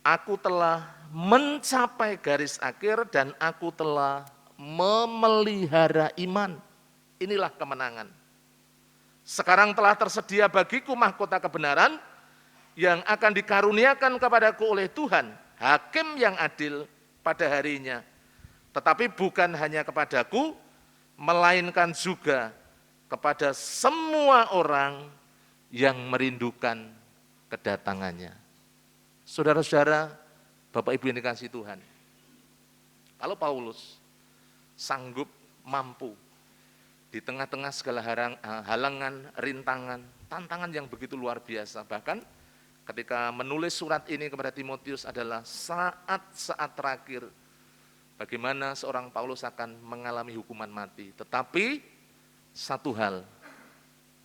Aku telah mencapai garis akhir dan aku telah memelihara iman. Inilah kemenangan. Sekarang telah tersedia bagiku mahkota kebenaran yang akan dikaruniakan kepadaku oleh Tuhan, hakim yang adil pada harinya. Tetapi bukan hanya kepadaku, melainkan juga kepada semua orang yang merindukan kedatangannya. Saudara-saudara, Bapak Ibu yang dikasihi Tuhan, kalau Paulus sanggup mampu di tengah-tengah segala halangan, rintangan, tantangan yang begitu luar biasa, bahkan ketika menulis surat ini kepada Timotius adalah saat-saat terakhir bagaimana seorang Paulus akan mengalami hukuman mati. Tetapi satu hal,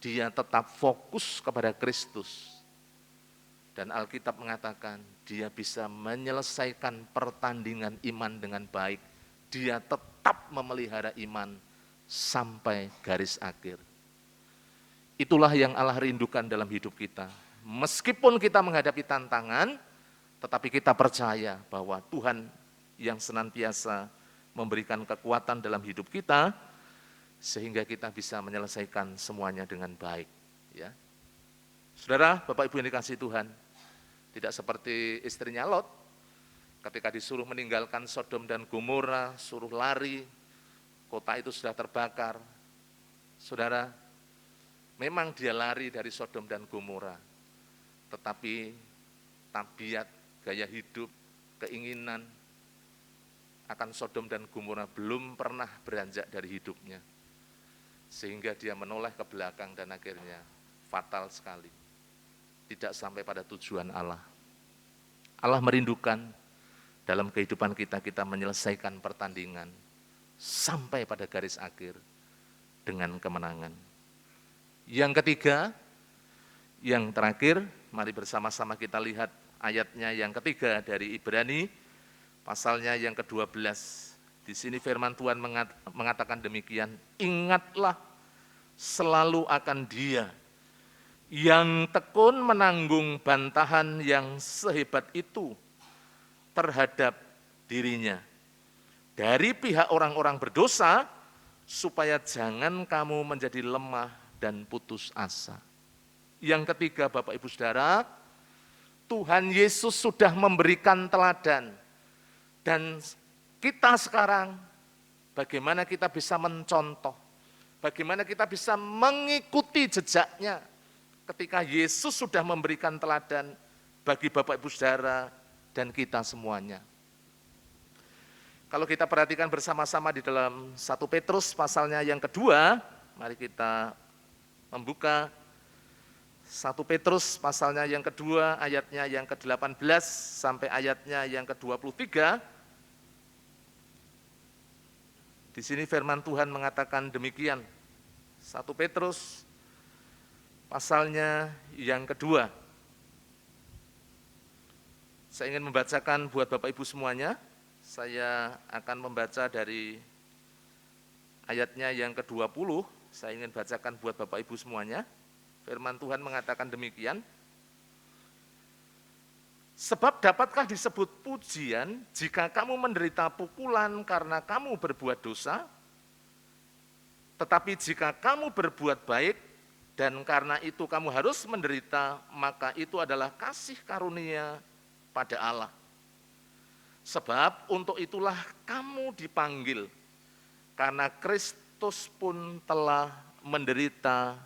dia tetap fokus kepada Kristus. Dan Alkitab mengatakan dia bisa menyelesaikan pertandingan iman dengan baik. Dia tetap memelihara iman sampai garis akhir. Itulah yang Allah rindukan dalam hidup kita. Meskipun kita menghadapi tantangan, tetapi kita percaya bahwa Tuhan yang senantiasa memberikan kekuatan dalam hidup kita, sehingga kita bisa menyelesaikan semuanya dengan baik. Ya. Saudara, Bapak Ibu yang dikasihi Tuhan, tidak seperti istrinya Lot, ketika disuruh meninggalkan Sodom dan Gomora, suruh lari, kota itu sudah terbakar. Saudara, memang dia lari dari Sodom dan Gomora, tetapi tabiat, gaya hidup, keinginan akan Sodom dan Gomora belum pernah beranjak dari hidupnya. Sehingga dia menoleh ke belakang dan akhirnya fatal sekali. Tidak sampai pada tujuan Allah. Allah merindukan dalam kehidupan kita menyelesaikan pertandingan sampai pada garis akhir dengan kemenangan. Yang ketiga, yang terakhir, mari bersama-sama kita lihat ayatnya yang ketiga dari Ibrani, pasalnya yang ke-12. Di sini firman Tuhan mengatakan demikian, ingatlah selalu akan Dia yang tekun menanggung bantahan yang sehebat itu terhadap dirinya dari pihak orang-orang berdosa, supaya jangan kamu menjadi lemah dan putus asa. Yang ketiga, Bapak Ibu Saudara, Tuhan Yesus sudah memberikan teladan, dan kita sekarang bagaimana kita bisa mencontoh, bagaimana kita bisa mengikuti jejaknya ketika Yesus sudah memberikan teladan bagi Bapak Ibu Saudara dan kita semuanya. Kalau kita perhatikan bersama-sama di dalam 1 Petrus pasalnya yang kedua, mari kita membuka 1 Petrus pasalnya yang kedua, ayatnya yang ke-18 sampai ayatnya yang ke-23. Di sini firman Tuhan mengatakan demikian. 1 Petrus pasalnya yang kedua. Saya ingin membacakan buat Bapak Ibu semuanya. Saya akan membaca dari ayatnya yang ke-20. Saya ingin bacakan buat Bapak Ibu semuanya. Firman Tuhan mengatakan demikian. Sebab dapatkah disebut pujian jika kamu menderita pukulan karena kamu berbuat dosa? Tetapi jika kamu berbuat baik, dan karena itu kamu harus menderita, maka itu adalah kasih karunia kepada Allah. Sebab untuk itulah kamu dipanggil, karena Kristus pun telah menderita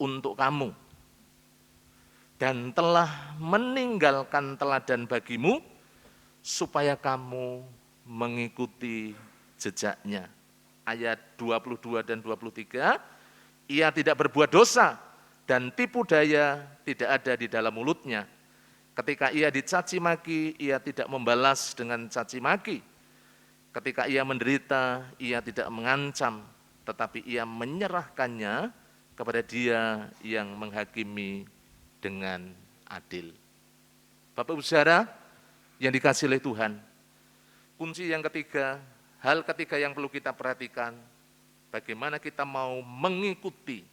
untuk kamu, dan telah meninggalkan teladan bagimu, supaya kamu mengikuti jejaknya. Ayat 22 dan 23, ia tidak berbuat dosa, dan tipu daya tidak ada di dalam mulutnya. Ketika ia dicaci maki, ia tidak membalas dengan caci maki. Ketika ia menderita, ia tidak mengancam, tetapi ia menyerahkannya kepada Dia yang menghakimi dengan adil. Bapak Ibu Saudara yang dikasihi oleh Tuhan, kunci yang ketiga, hal ketiga yang perlu kita perhatikan, bagaimana kita mau mengikuti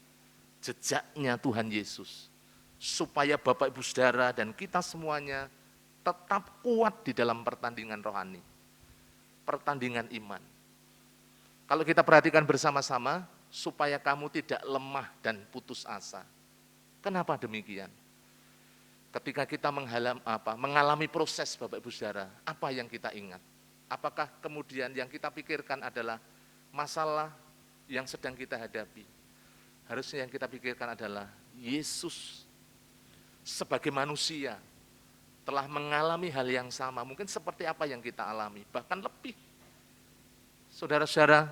jejaknya Tuhan Yesus, supaya Bapak Ibu Saudara dan kita semuanya tetap kuat di dalam pertandingan rohani, pertandingan iman. Kalau kita perhatikan bersama-sama, supaya kamu tidak lemah dan putus asa. Kenapa demikian? Ketika kita mengalami proses Bapak Ibu Saudara, apa yang kita ingat? Apakah kemudian yang kita pikirkan adalah masalah yang sedang kita hadapi? Harusnya yang kita pikirkan adalah Yesus sebagai manusia telah mengalami hal yang sama, mungkin seperti apa yang kita alami, bahkan lebih. Saudara-saudara,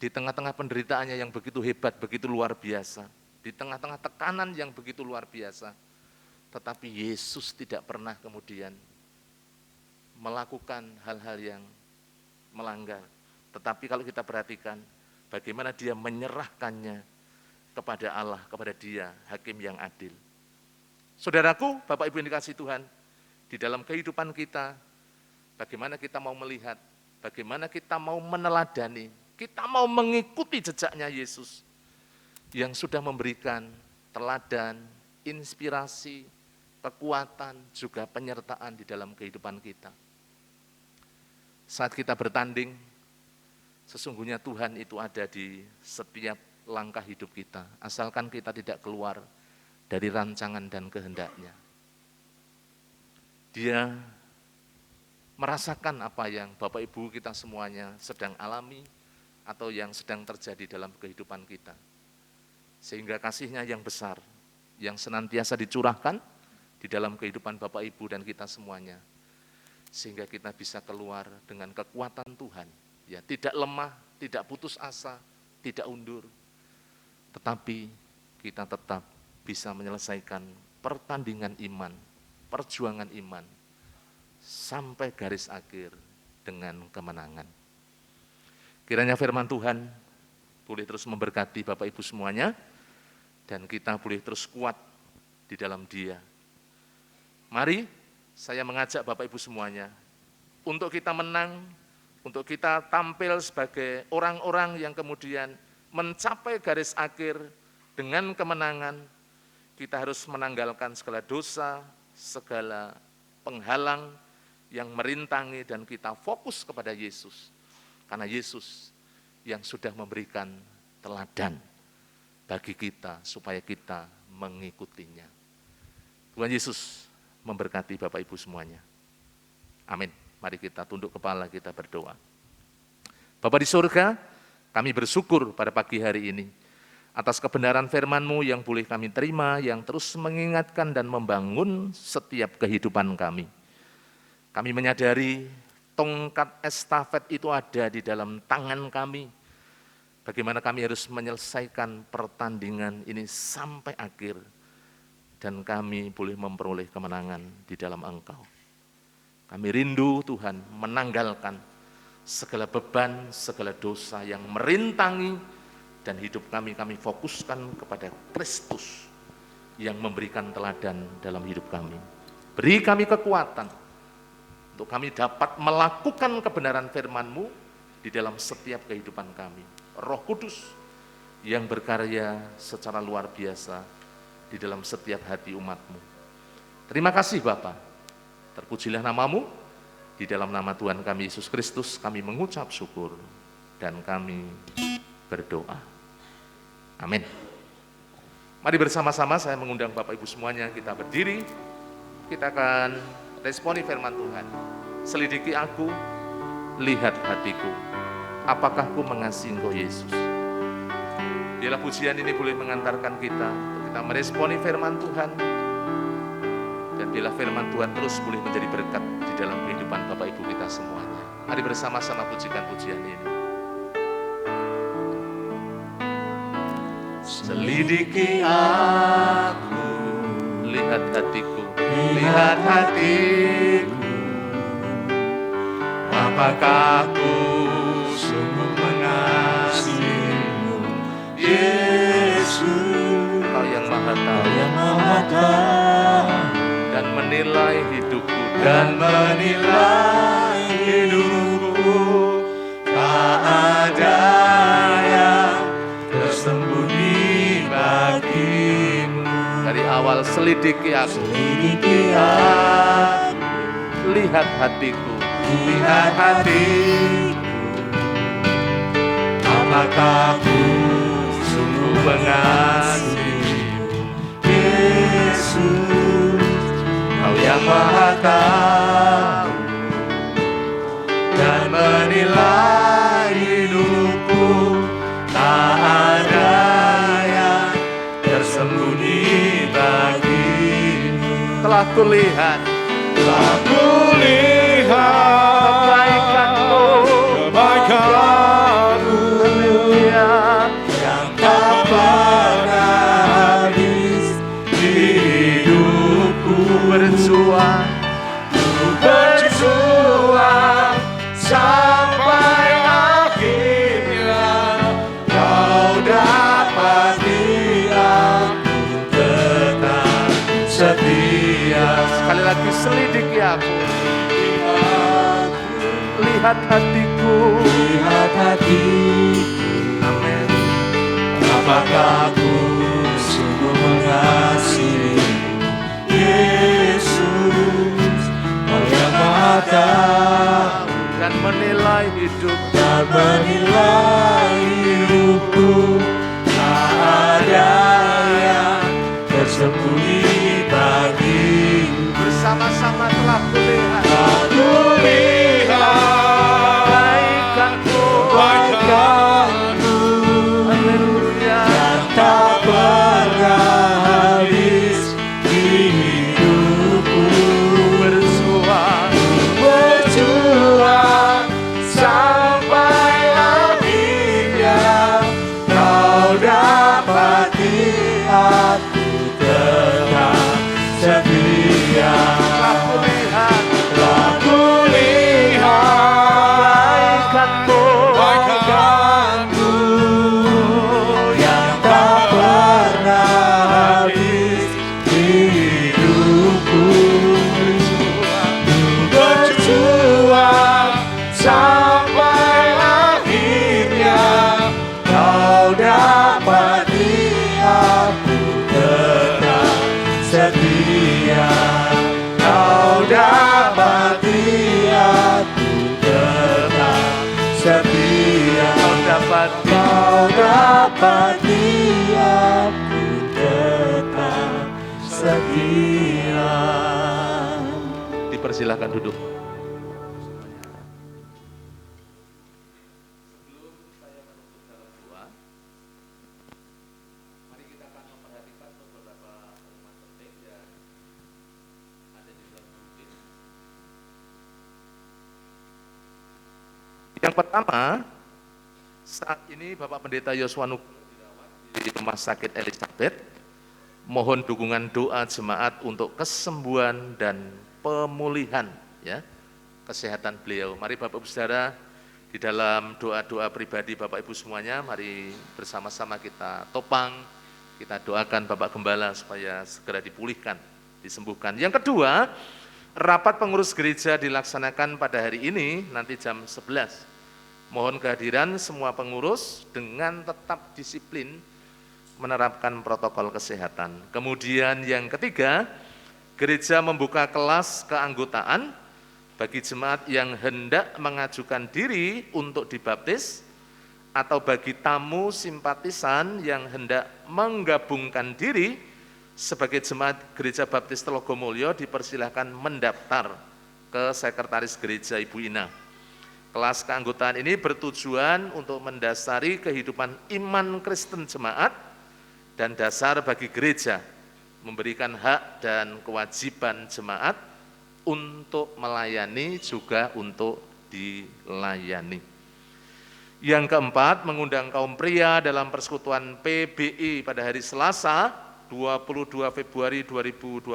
di tengah-tengah penderitaannya yang begitu hebat, begitu luar biasa, di tengah-tengah tekanan yang begitu luar biasa, tetapi Yesus tidak pernah kemudian melakukan hal-hal yang melanggar. Tetapi kalau kita perhatikan, bagaimana Dia menyerahkannya kepada Allah, kepada Dia, Hakim yang adil. Saudaraku, Bapak Ibu yang dikasihi Tuhan, di dalam kehidupan kita, bagaimana kita mau melihat, bagaimana kita mau meneladani, kita mau mengikuti jejaknya Yesus yang sudah memberikan teladan, inspirasi, kekuatan, juga penyertaan di dalam kehidupan kita. Saat kita bertanding, sesungguhnya Tuhan itu ada di setiap langkah hidup kita, asalkan kita tidak keluar dari rancangan dan kehendak-Nya. Dia merasakan apa yang Bapak Ibu kita semuanya sedang alami atau yang sedang terjadi dalam kehidupan kita. Sehingga kasih-Nya yang besar, yang senantiasa dicurahkan di dalam kehidupan Bapak Ibu dan kita semuanya. Sehingga kita bisa keluar dengan kekuatan Tuhan. Ya, tidak lemah, tidak putus asa, tidak undur. Tetapi kita tetap bisa menyelesaikan pertandingan iman, perjuangan iman, sampai garis akhir dengan kemenangan. Kiranya firman Tuhan boleh terus memberkati Bapak Ibu semuanya, dan kita boleh terus kuat di dalam Dia. Mari saya mengajak Bapak Ibu semuanya untuk kita menang, untuk kita tampil sebagai orang-orang yang kemudian mencapai garis akhir dengan kemenangan. Kita harus menanggalkan segala dosa, segala penghalang yang merintangi, dan kita fokus kepada Yesus. Karena Yesus yang sudah memberikan teladan bagi kita supaya kita mengikutinya. Tuhan Yesus memberkati Bapak Ibu semuanya. Amin. Mari kita tunduk kepala, kita berdoa. Bapa di surga, kami bersyukur pada pagi hari ini atas kebenaran firman-Mu yang boleh kami terima, yang terus mengingatkan dan membangun setiap kehidupan kami. Kami menyadari tongkat estafet itu ada di dalam tangan kami. Bagaimana kami harus menyelesaikan pertandingan ini sampai akhir, dan kami boleh memperoleh kemenangan di dalam Engkau. Kami rindu Tuhan menanggalkan segala beban, segala dosa yang merintangi, dan hidup kami fokuskan kepada Kristus yang memberikan teladan dalam hidup kami. Beri kami kekuatan untuk kami dapat melakukan kebenaran firman-Mu di dalam setiap kehidupan kami. Roh Kudus yang berkarya secara luar biasa di dalam setiap hati umat-Mu. Terima kasih Bapa, terpujilah nama-Mu. Di dalam nama Tuhan kami Yesus Kristus kami mengucap syukur dan kami berdoa. Amin. Mari bersama-sama saya mengundang Bapak Ibu semuanya, kita berdiri, kita akan Responi firman Tuhan. Selidiki aku, lihat hatiku. Apakah ku mengasihi Engkau Yesus? Biarlah pujian ini boleh mengantarkan kita untuk kita meresponi firman Tuhan. Dan biarlah firman Tuhan terus boleh menjadi berkat di dalam kehidupan Bapak Ibu kita semuanya. Mari bersama-sama pujikan pujian ini. Selidiki aku, lihat hatiku, lihat hatiku. Apakah aku sungguh mengasihimu, Yesus? Kau yang maha tahu, dan menilai hidupku, dan menilai hidupku. Tak ada yang tersembunyi bagimu. Dari awal selidiki aku, lihat hatiku, lihat hatiku. Apakah aku sungguh mengasihimu, Yesus? Kau yang maha tahu dan menilai hidupku. Tak ada yang tersembunyi bagimu. Telah kulihat kebaikanmu, Haleluya, yang tak pernah habis di hidupku. Berjuang sampai akhirnya kau dapati aku tetap setia. Sekali lagi selidiki aku, lihat hatiku, lihat hatiku. Amin. Apakah aku sungguh mengasihi Yesus? Kau yang maha tahu dan menilai hidup, dan menilai hidupku. Tak ada yang tersembunyi bagimu. Bersama-sama telah kulihat kebaikanmu, Haleluya, yang tak pernah habis di hidupku. Berjuang sampai akhirnya kau dapati aku tetap setia. Telah kulihat kebaikanmu yang tak pernah habis di hidupku. Berjuang sampai akhirnya kau dapati aku tetap setia. Kau dapati aku tetap setia. Kau dapati aku tetap setia. Dipersilakan duduk. Yang pertama, saat ini Bapak Pendeta Yosua Nugroho dirawat di Rumah Sakit Elizabeth. Mohon dukungan doa jemaat untuk kesembuhan dan pemulihan ya kesehatan beliau. Mari Bapak Ibu Saudara, di dalam doa-doa pribadi Bapak Ibu semuanya, mari bersama-sama kita topang, kita doakan Bapak Gembala supaya segera dipulihkan, disembuhkan. Yang kedua, rapat pengurus gereja dilaksanakan pada hari ini nanti jam 11. Mohon kehadiran semua pengurus dengan tetap disiplin menerapkan protokol kesehatan. Kemudian yang ketiga, gereja membuka kelas keanggotaan bagi jemaat yang hendak mengajukan diri untuk dibaptis atau bagi tamu simpatisan yang hendak menggabungkan diri sebagai jemaat Gereja Baptis Telogomulyo dipersilahkan mendaftar ke Sekretaris Gereja Ibu Ina. Kelas keanggotaan ini bertujuan untuk mendasari kehidupan iman Kristen jemaat dan dasar bagi gereja, memberikan hak dan kewajiban jemaat untuk melayani juga untuk dilayani. Yang keempat, mengundang kaum pria dalam persekutuan PBI pada hari Selasa 22 Februari 2022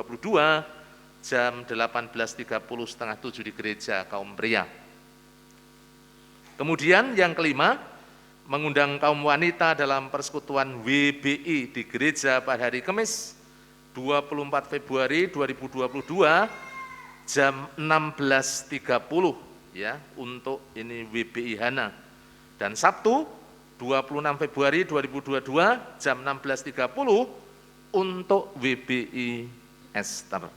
jam 18.30 setengah 7 di gereja kaum pria. Kemudian yang kelima, mengundang kaum wanita dalam persekutuan WBI di gereja pada hari Kamis 24 Februari 2022 jam 16.30 ya untuk ini WBI Hana. Dan Sabtu 26 Februari 2022 jam 16.30 untuk WBI Esther.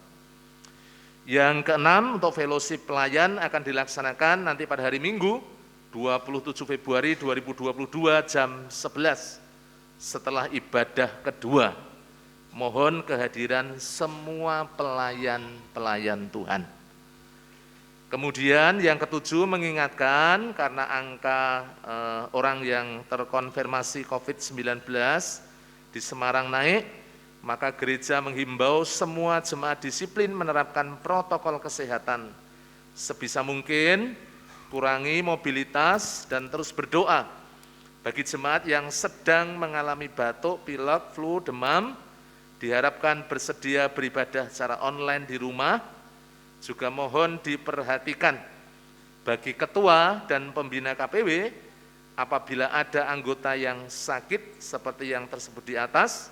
Yang keenam, untuk fellowship pelayan akan dilaksanakan nanti pada hari Minggu 27 Februari 2022 jam 11 setelah ibadah kedua. Mohon kehadiran semua pelayan-pelayan Tuhan. Kemudian yang ketujuh, mengingatkan karena angka orang yang terkonfirmasi COVID-19 di Semarang naik, maka gereja menghimbau semua jemaat disiplin menerapkan protokol kesehatan. Sebisa mungkin kurangi mobilitas dan terus berdoa. Bagi jemaat yang sedang mengalami batuk, pilek, flu, demam, diharapkan bersedia beribadah secara online di rumah. Juga mohon diperhatikan bagi ketua dan pembina KPW, apabila ada anggota yang sakit seperti yang tersebut di atas,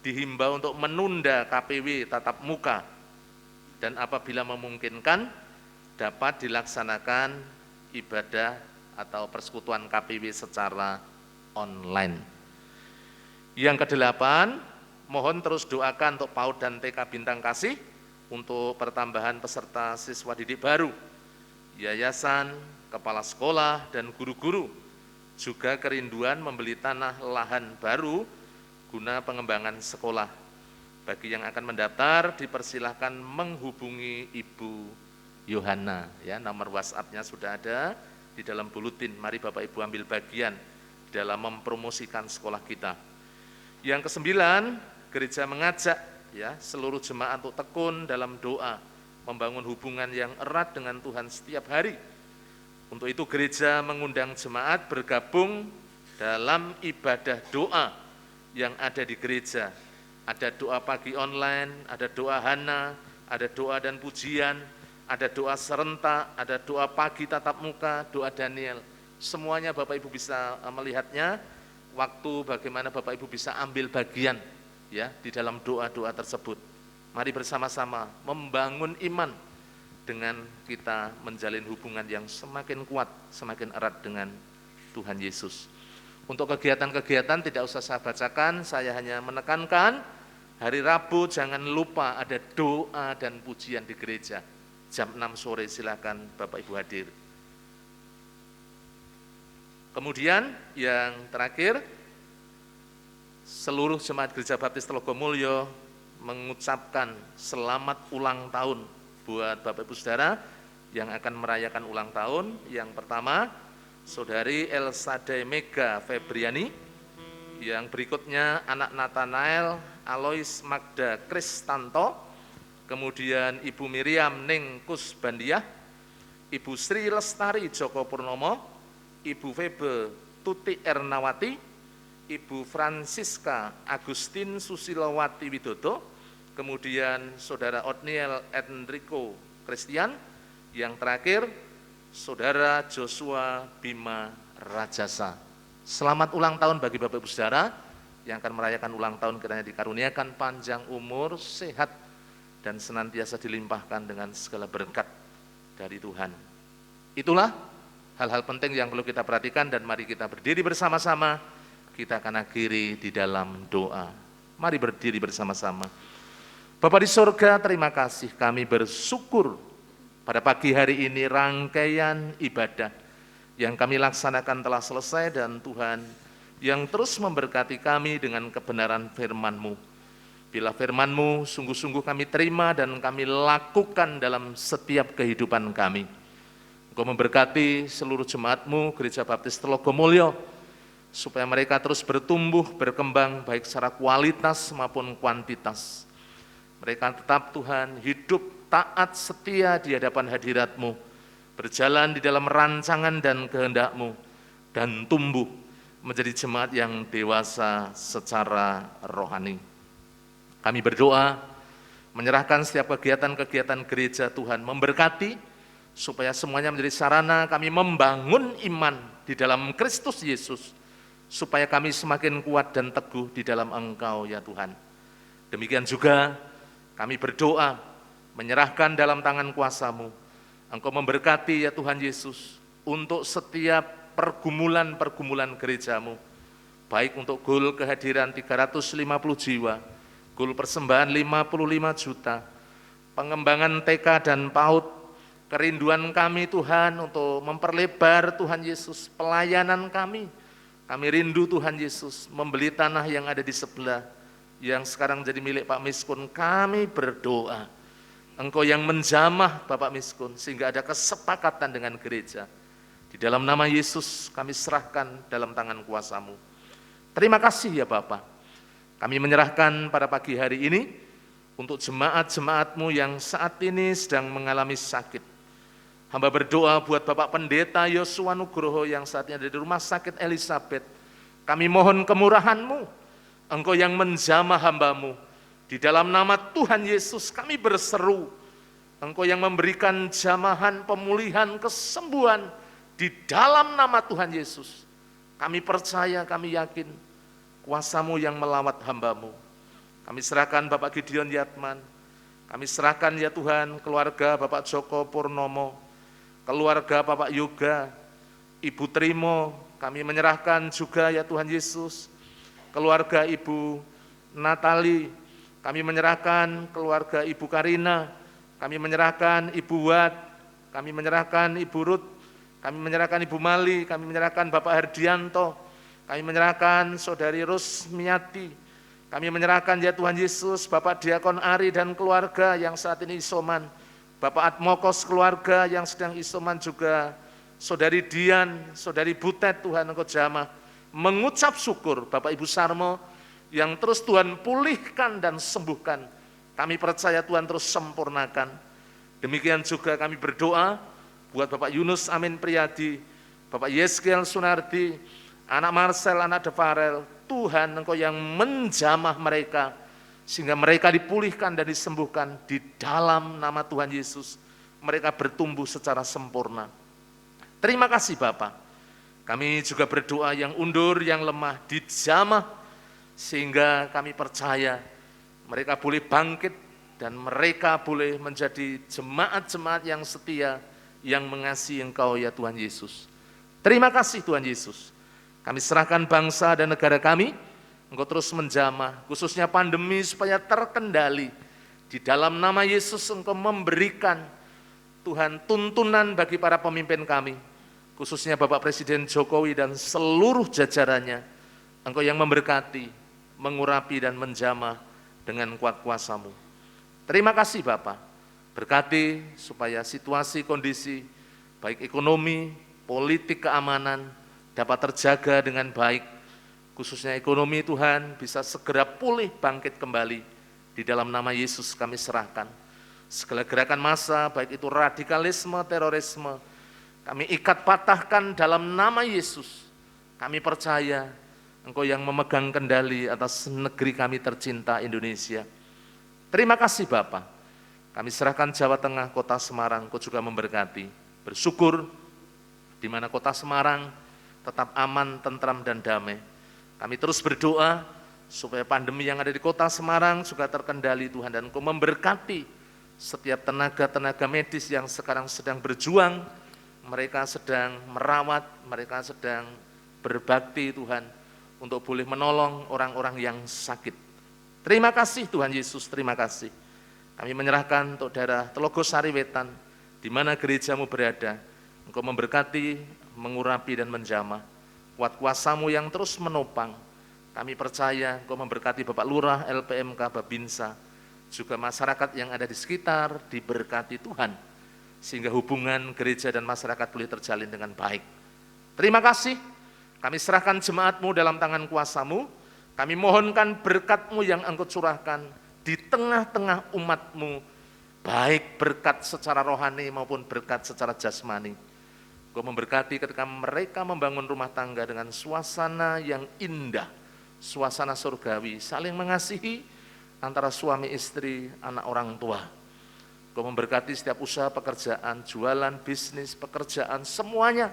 dihimbau untuk menunda KPW tatap muka, dan apabila memungkinkan dapat dilaksanakan ibadah atau persekutuan KPW secara online. Yang kedelapan, mohon terus doakan untuk PAUD dan TK Bintang Kasih untuk pertambahan peserta siswa didik baru, yayasan, kepala sekolah, dan guru-guru. Juga kerinduan membeli tanah lahan baru guna pengembangan sekolah. Bagi yang akan mendaftar, dipersilahkan menghubungi Ibu Yohana, ya, nomor WhatsApp-nya sudah ada di dalam buletin. Mari Bapak Ibu ambil bagian dalam mempromosikan sekolah kita. Yang kesembilan, gereja mengajak ya seluruh jemaat untuk tekun dalam doa, membangun hubungan yang erat dengan Tuhan setiap hari. Untuk itu gereja mengundang jemaat bergabung dalam ibadah doa yang ada di gereja. Ada doa pagi online, ada doa Hana, ada doa dan pujian, ada doa serentak, ada doa pagi tatap muka, doa Daniel. Semuanya Bapak Ibu bisa melihatnya, waktu bagaimana Bapak Ibu bisa ambil bagian ya di dalam doa-doa tersebut. Mari bersama-sama membangun iman dengan kita menjalin hubungan yang semakin kuat, semakin erat dengan Tuhan Yesus. Untuk kegiatan-kegiatan tidak usah saya bacakan, saya hanya menekankan hari Rabu jangan lupa ada doa dan pujian di gereja. Jam 6 sore silakan Bapak Ibu hadir. Kemudian yang terakhir, seluruh jemaat Gereja Baptis Telogomulyo mengucapkan selamat ulang tahun buat Bapak Ibu Saudara yang akan merayakan ulang tahun. Yang pertama, Saudari Elsade Mega Febriani. Yang berikutnya anak Nathanael Alois Magda Kristanto. Kemudian Ibu Miriam Ning Kusbandiah, Ibu Sri Lestari Joko Purnomo, Ibu Febe Tuti Ernawati, Ibu Francisca Agustin Susilowati Widodo, kemudian Saudara Otniel Enrico Christian, yang terakhir Saudara Joshua Bima Rajasa. Selamat ulang tahun bagi Bapak Ibu Saudara yang akan merayakan ulang tahun, kiranya dikaruniakan panjang umur, sehat, dan senantiasa dilimpahkan dengan segala berkat dari Tuhan. Itulah hal-hal penting yang perlu kita perhatikan, dan mari kita berdiri bersama-sama, kita akan akhiri di dalam doa. Mari berdiri bersama-sama. Bapa di surga, terima kasih, kami bersyukur pada pagi hari ini rangkaian ibadah yang kami laksanakan telah selesai, dan Tuhan yang terus memberkati kami dengan kebenaran firman-Mu. Bila firman-Mu sungguh-sungguh kami terima dan kami lakukan dalam setiap kehidupan kami. Engkau memberkati seluruh jemaat-Mu, Gereja Baptis Telogomulyo, supaya mereka terus bertumbuh, berkembang, baik secara kualitas maupun kuantitas. Mereka tetap Tuhan hidup taat setia di hadapan hadirat-Mu, berjalan di dalam rancangan dan kehendak-Mu, dan tumbuh menjadi jemaat yang dewasa secara rohani. Kami berdoa, menyerahkan setiap kegiatan-kegiatan gereja Tuhan, memberkati, supaya semuanya menjadi sarana kami membangun iman di dalam Kristus Yesus, supaya kami semakin kuat dan teguh di dalam Engkau ya Tuhan. Demikian juga kami berdoa, menyerahkan dalam tangan kuasa-Mu, Engkau memberkati ya Tuhan Yesus, untuk setiap pergumulan-pergumulan gereja-Mu, baik untuk goal kehadiran 350 jiwa, goal persembahan 55 juta, pengembangan TK dan PAUD, kerinduan kami Tuhan untuk memperlebar Tuhan Yesus, pelayanan kami rindu Tuhan Yesus, membeli tanah yang ada di sebelah, yang sekarang jadi milik Pak Miskun. Kami berdoa, Engkau yang menjamah Bapak Miskun, sehingga ada kesepakatan dengan gereja. Di dalam nama Yesus kami serahkan dalam tangan kuasa-Mu. Terima kasih ya Bapak. Kami menyerahkan pada pagi hari ini untuk jemaat-jemaat-Mu yang saat ini sedang mengalami sakit. Hamba berdoa buat Bapak Pendeta Yosua Nugroho yang saat ini ada di Rumah Sakit Elizabeth. Kami mohon kemurahan-Mu, Engkau yang menjamah hamba-Mu. Di dalam nama Tuhan Yesus kami berseru, Engkau yang memberikan jamahan, pemulihan, kesembuhan di dalam nama Tuhan Yesus. Kami percaya, kami yakin, kuasa-Mu yang melawat hamba-Mu. Kami serahkan Bapak Gideon Yatman, kami serahkan ya Tuhan keluarga Bapak Joko Purnomo, keluarga Bapak Yoga, Ibu Trimo, kami menyerahkan juga ya Tuhan Yesus, keluarga Ibu Natali, kami menyerahkan keluarga Ibu Karina, kami menyerahkan Ibu Wat, kami menyerahkan Ibu Ruth, kami menyerahkan Ibu Mali, kami menyerahkan Bapak Herdianto, kami menyerahkan Saudari Rusmiati, kami menyerahkan ya Tuhan Yesus, Bapak Diakon Ari dan keluarga yang saat ini isoman, Bapak Atmokos keluarga yang sedang isoman juga, Saudari Dian, Saudari Butet, Tuhan Engkau jamah, mengucap syukur Bapak Ibu Sarmo yang terus Tuhan pulihkan dan sembuhkan. Kami percaya Tuhan terus sempurnakan. Demikian juga kami berdoa buat Bapak Yunus Amin Priyadi, Bapak Yeskiel Sunardi, anak Marcel, anak Devarel. Tuhan Engkau yang menjamah mereka, sehingga mereka dipulihkan dan disembuhkan di dalam nama Tuhan Yesus. Mereka bertumbuh secara sempurna. Terima kasih Bapak. Kami juga berdoa yang undur, yang lemah, dijamah, sehingga kami percaya mereka boleh bangkit dan mereka boleh menjadi jemaat-jemaat yang setia, yang mengasihi Engkau ya Tuhan Yesus. Terima kasih Tuhan Yesus. Kami serahkan bangsa dan negara kami, Engkau terus menjamah, khususnya pandemi supaya terkendali. Di dalam nama Yesus Engkau memberikan Tuhan tuntunan bagi para pemimpin kami, khususnya Bapak Presiden Jokowi dan seluruh jajarannya. Engkau yang memberkati, mengurapi dan menjamah dengan kuat kuasa-Mu. Terima kasih Bapak, berkati supaya situasi kondisi baik ekonomi, politik, keamanan dapat terjaga dengan baik, khususnya ekonomi Tuhan bisa segera pulih bangkit kembali. Di dalam nama Yesus kami serahkan segala gerakan massa, baik itu radikalisme, terorisme, kami ikat patahkan dalam nama Yesus. Kami percaya Engkau yang memegang kendali atas negeri kami tercinta Indonesia. Terima kasih Bapa. Kami serahkan Jawa Tengah, kota Semarang, Engkau juga memberkati. Bersyukur di mana kota Semarang tetap aman, tentram dan damai. Kami terus berdoa supaya pandemi yang ada di kota Semarang juga terkendali Tuhan, dan Engkau memberkati setiap tenaga-tenaga medis yang sekarang sedang berjuang, mereka sedang merawat, mereka sedang berbakti Tuhan untuk boleh menolong orang-orang yang sakit. Terima kasih Tuhan Yesus, terima kasih. Kami menyerahkan untuk daerah Telogosari Wetan, di mana gereja-Mu berada. Engkau memberkati, mengurapi dan menjamah. Kuat kuasa-Mu yang terus menopang. Kami percaya Engkau memberkati Bapak Lurah, LPMK, Babinsa, juga masyarakat yang ada di sekitar diberkati Tuhan, sehingga hubungan gereja dan masyarakat boleh terjalin dengan baik. Terima kasih, kami serahkan jemaat-Mu dalam tangan kuasa-Mu, kami mohonkan berkat-Mu yang Engkau curahkan di tengah-tengah umat-Mu, baik berkat secara rohani maupun berkat secara jasmani. Engkau memberkati ketika mereka membangun rumah tangga dengan suasana yang indah, suasana surgawi, saling mengasihi antara suami istri, anak orang tua. Engkau memberkati setiap usaha pekerjaan, jualan, bisnis, pekerjaan, semuanya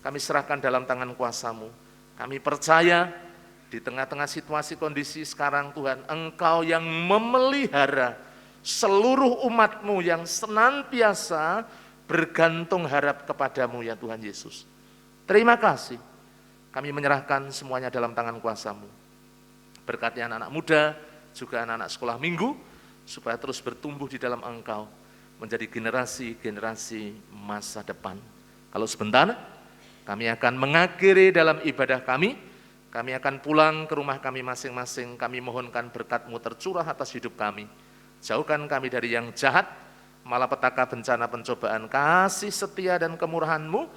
kami serahkan dalam tangan kuasa-Mu. Kami percaya di tengah-tengah situasi kondisi sekarang Tuhan, Engkau yang memelihara seluruh umat-Mu yang senantiasa bergantung harap kepadamu ya Tuhan Yesus. Terima kasih, kami menyerahkan semuanya dalam tangan kuasa-Mu. Berkati anak-anak muda, juga anak-anak sekolah minggu, supaya terus bertumbuh di dalam Engkau, menjadi generasi-generasi masa depan. Kalau sebentar, kami akan mengakhiri dalam ibadah kami akan pulang ke rumah kami masing-masing, kami mohonkan berkat-Mu tercurah atas hidup kami. Jauhkan kami dari yang jahat, malapetaka, bencana, pencobaan, kasih setia dan kemurahan-Mu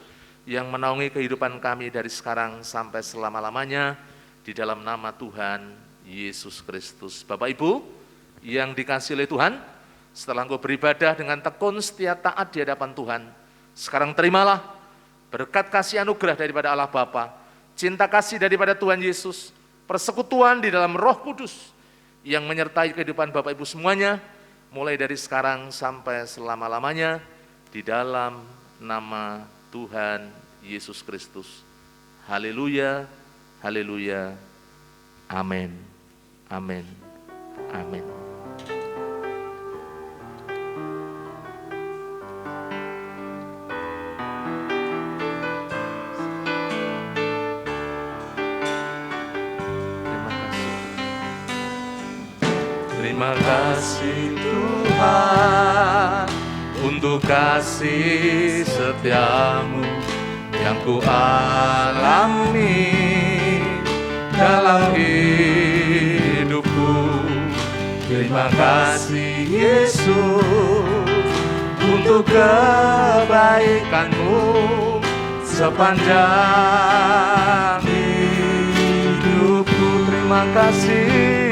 yang menaungi kehidupan kami dari sekarang sampai selama-lamanya, di dalam nama Tuhan Yesus Kristus. Bapak Ibu yang dikasihi oleh Tuhan, setelah Engkau beribadah dengan tekun setia taat di hadapan Tuhan, sekarang terimalah berkat kasih anugerah daripada Allah Bapa, cinta kasih daripada Tuhan Yesus, persekutuan di dalam Roh Kudus yang menyertai kehidupan Bapak Ibu semuanya, mulai dari sekarang sampai selama-lamanya, di dalam nama Tuhan Yesus Kristus. Haleluya, haleluya, amin, amin, amin. Terima kasih Tuhan untuk kasih setia-Mu yang ku alami dalam hidupku. Terima kasih Yesus untuk kebaikan-Mu sepanjang hidupku. Terima kasih